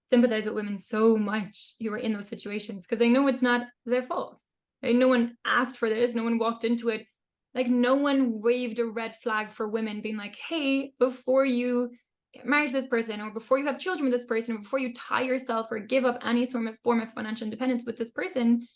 sympathize with women so much who are in those situations, because they know it's not their fault. Right? No one asked for this. No one walked into it. Like, no one waved a red flag for women being like, hey, before you get married to this person, or before you have children with this person, or before you tie yourself or give up any form of financial independence with this person,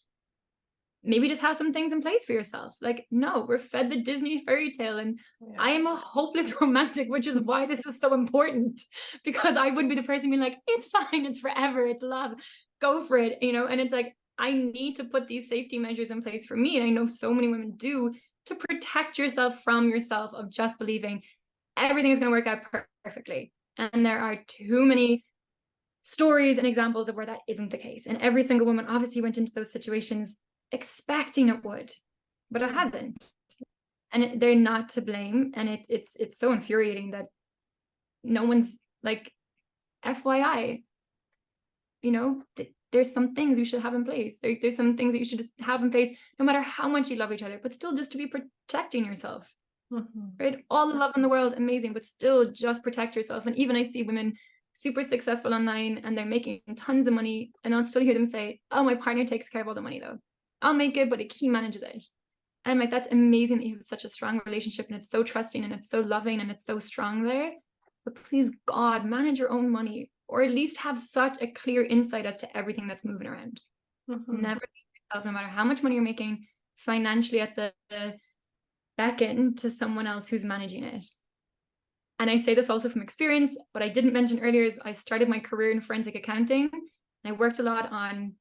maybe just have some things in place for yourself. Like, no, we're fed the Disney fairy tale, and Yeah. I am a hopeless romantic, which is why this is so important, because I would be the person being like, it's fine, it's forever, it's love, go for it, and it's like, I need to put these safety measures in place for me, and I know so many women do, to protect yourself from yourself of just believing everything is going to work out perfectly. And there are too many stories and examples of where that isn't the case. And every single woman obviously went into those situations expecting it would, but it hasn't. And they're not to blame. And it's so infuriating that no one's like, FYI, there's some things you should have in place. There's some things that you should just have in place, no matter how much you love each other, but still just to be protecting yourself. Right? All the love in the world, amazing, but still just protect yourself. And even I see women super successful online and they're making tons of money, and I'll still hear them say, oh, my partner takes care of all the money though. I'll make it, but he manages it. And I'm like, that's amazing that you have such a strong relationship, and it's so trusting and it's so loving and it's so strong there. But please, God, manage your own money, or at least have such a clear insight as to everything that's moving around. Never leave yourself, no matter how much money you're making, financially at the beckon to someone else who's managing it. And I say this also from experience. What I didn't mention earlier is I started my career in forensic accounting, and I worked a lot on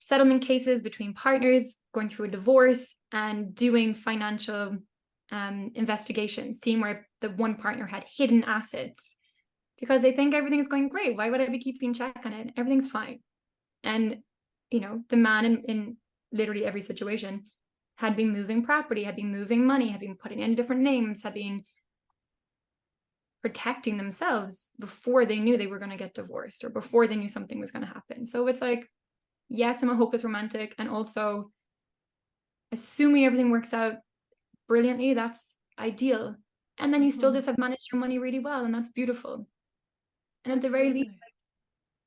settlement cases between partners, going through a divorce, and doing financial investigations, seeing where the one partner had hidden assets, because they think everything is going great. Why would I be keeping check on it? Everything's fine. And the man in literally every situation had been moving property, had been moving money, had been putting in different names, had been protecting themselves before they knew they were going to get divorced, or before they knew something was going to happen. So it's like, yes, I'm a hopeless romantic, and also assuming everything works out brilliantly, that's ideal. And then you still just have managed your money really well, and that's beautiful. And at the very least,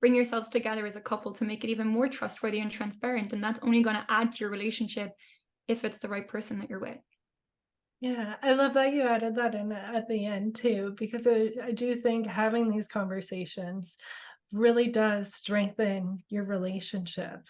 bring yourselves together as a couple to make it even more trustworthy and transparent. And that's only going to add to your relationship if it's the right person that you're with. Yeah, I love that you added that in at the end too, because I do think having these conversations really does strengthen your relationship.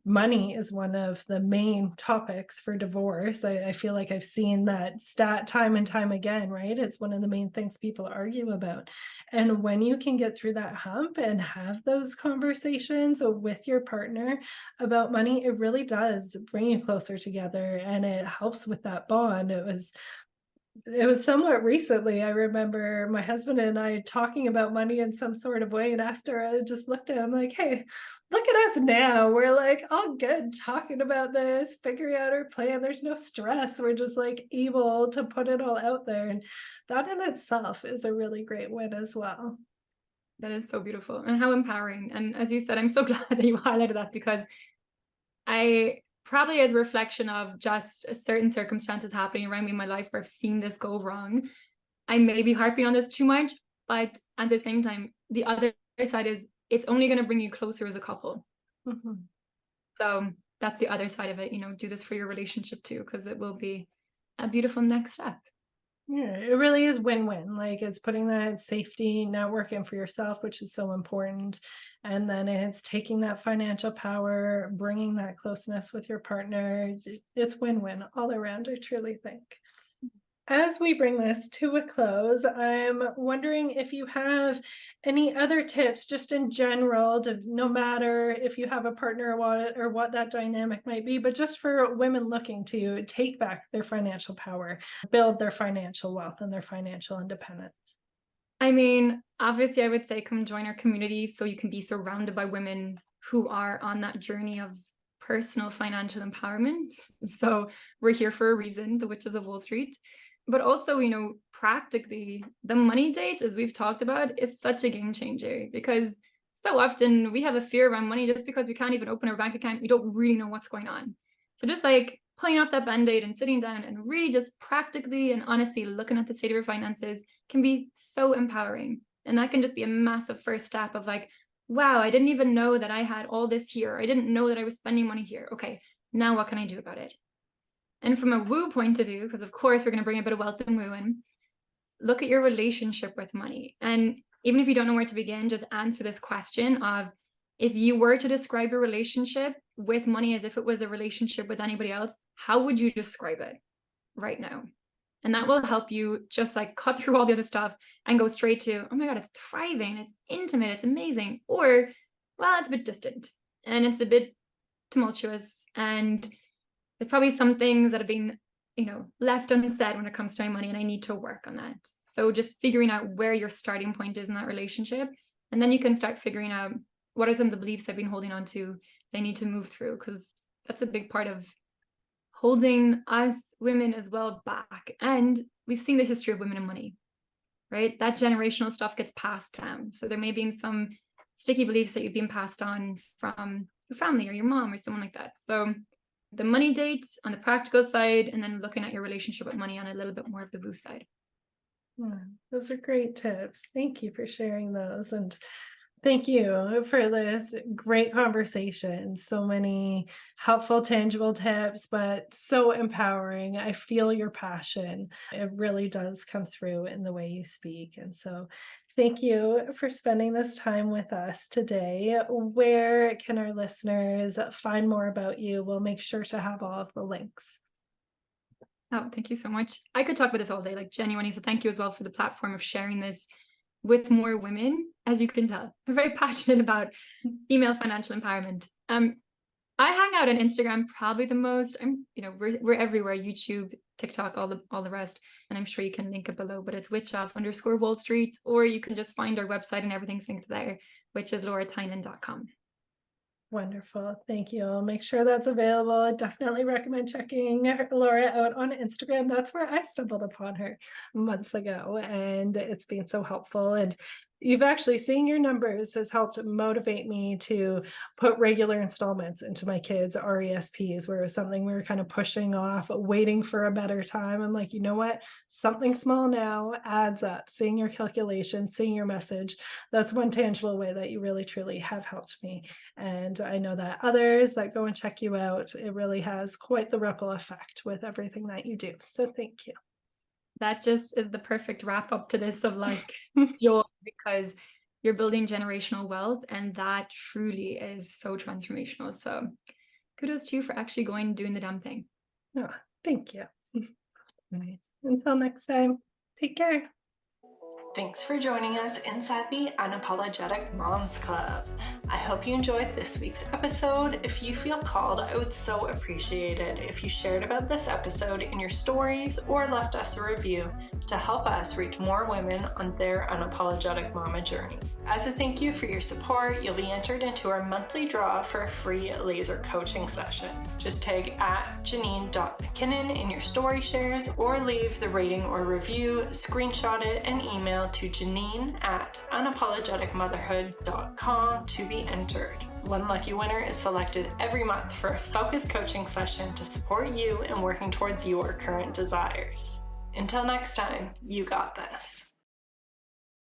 Money is one of the main topics for divorce. I feel like I've seen that stat time and time again, right? It's one of the main things people argue about. And when you can get through that hump and have those conversations with your partner about money, it really does bring you closer together, and it helps with that bond. It was somewhat recently. I remember my husband and I talking about money in some sort of way, and after I just looked at him like, hey, look at us now. We're like all good talking about this, figuring out our plan. There's no stress. We're just like able to put it all out there. And that in itself is a really great win as well. That is so beautiful, and how empowering. And as you said, I'm so glad that you highlighted that, because I probably, as a reflection of just certain circumstances happening around me in my life where I've seen this go wrong, I may be harping on this too much, but at the same time, the other side is it's only going to bring you closer as a couple. So that's the other side of it. Do this for your relationship too, because it will be a beautiful next step. Yeah, it really is win-win. Like, it's putting that safety network in for yourself, which is so important. And then it's taking that financial power, bringing that closeness with your partner. It's win-win all around, I truly think. As we bring this to a close, I'm wondering if you have any other tips just in general, no matter if you have a partner or what that dynamic might be, but just for women looking to take back their financial power, build their financial wealth and their financial independence. I mean, obviously, I would say come join our community so you can be surrounded by women who are on that journey of personal financial empowerment. So we're here for a reason, the Witches of Wall Street. But also, practically, the money date, as we've talked about, is such a game changer, because so often we have a fear around money just because we can't even open our bank account. We don't really know what's going on. So just like pulling off that band-aid and sitting down and really just practically and honestly looking at the state of your finances can be so empowering. And that can just be a massive first step of like, wow, I didn't even know that I had all this here. I didn't know that I was spending money here. Okay, now what can I do about it? And from a woo point of view, because of course we're going to bring a bit of wealth and woo in, look at your relationship with money. And even if you don't know where to begin, just answer this question of, if you were to describe your relationship with money as if it was a relationship with anybody else, how would you describe it right now? And that will help you just like cut through all the other stuff and go straight to, oh my God, it's thriving, it's intimate, it's amazing. Or, well, it's a bit distant and it's a bit tumultuous. And there's probably some things that have been, left unsaid when it comes to my money, and I need to work on that. So just figuring out where your starting point is in that relationship. And then you can start figuring out, what are some of the beliefs I've been holding on to that I need to move through? Because that's a big part of holding us women as well back. And we've seen the history of women and money, right? That generational stuff gets passed down. So there may be some sticky beliefs that you've been passed on from your family or your mom or someone like that. So the money date on the practical side, and then looking at your relationship with money on a little bit more of the woo side. Those are great tips. Thank you for sharing those. And thank you for this great conversation. So many helpful, tangible tips, but so empowering. I feel your passion. It really does come through in the way you speak. And so thank you for spending this time with us today. Where can our listeners find more about you? We'll make sure to have all of the links. Oh, thank you so much. I could talk about this all day, like genuinely. So thank you as well for the platform of sharing this with more women. As you can tell, I'm very passionate about female financial empowerment. I hang out on Instagram probably the most. We're everywhere: YouTube, TikTok, all the rest. And I'm sure you can link it below, but it's witchoff_Wall Street, or you can just find our website and everything's linked there, which is lauratynan.com. Wonderful. Thank you. I'll make sure that's available. I definitely recommend checking Laura out on Instagram. That's where I stumbled upon her months ago, and it's been so helpful. And you've actually seeing your numbers has helped motivate me to put regular installments into my kids' RESPs, where it was something we were kind of pushing off, waiting for a better time. I'm like, you know what? Something small now adds up. Seeing your calculations, seeing your message. That's one tangible way that you really, truly have helped me. And I know that others that go and check you out, it really has quite the ripple effect with everything that you do. So thank you. That just is the perfect wrap up to this of like joy, because you're building generational wealth, and that truly is so transformational. So kudos to you for actually going and doing the damn thing. Oh, thank you. Right. Until next time, take care. Thanks for joining us inside the Unapologetic Moms Club. I hope you enjoyed this week's episode. If you feel called, I would so appreciate it if you shared about this episode in your stories or left us a review to help us reach more women on their unapologetic mama journey. As a thank you for your support, you'll be entered into our monthly draw for a free laser coaching session. Just tag @Janine.McKinnon in your story shares, or leave the rating or review, screenshot it, and email to Janine@unapologeticmotherhood.com to be entered. One lucky winner is selected every month for a focused coaching session to support you in working towards your current desires. Until next time, you got this.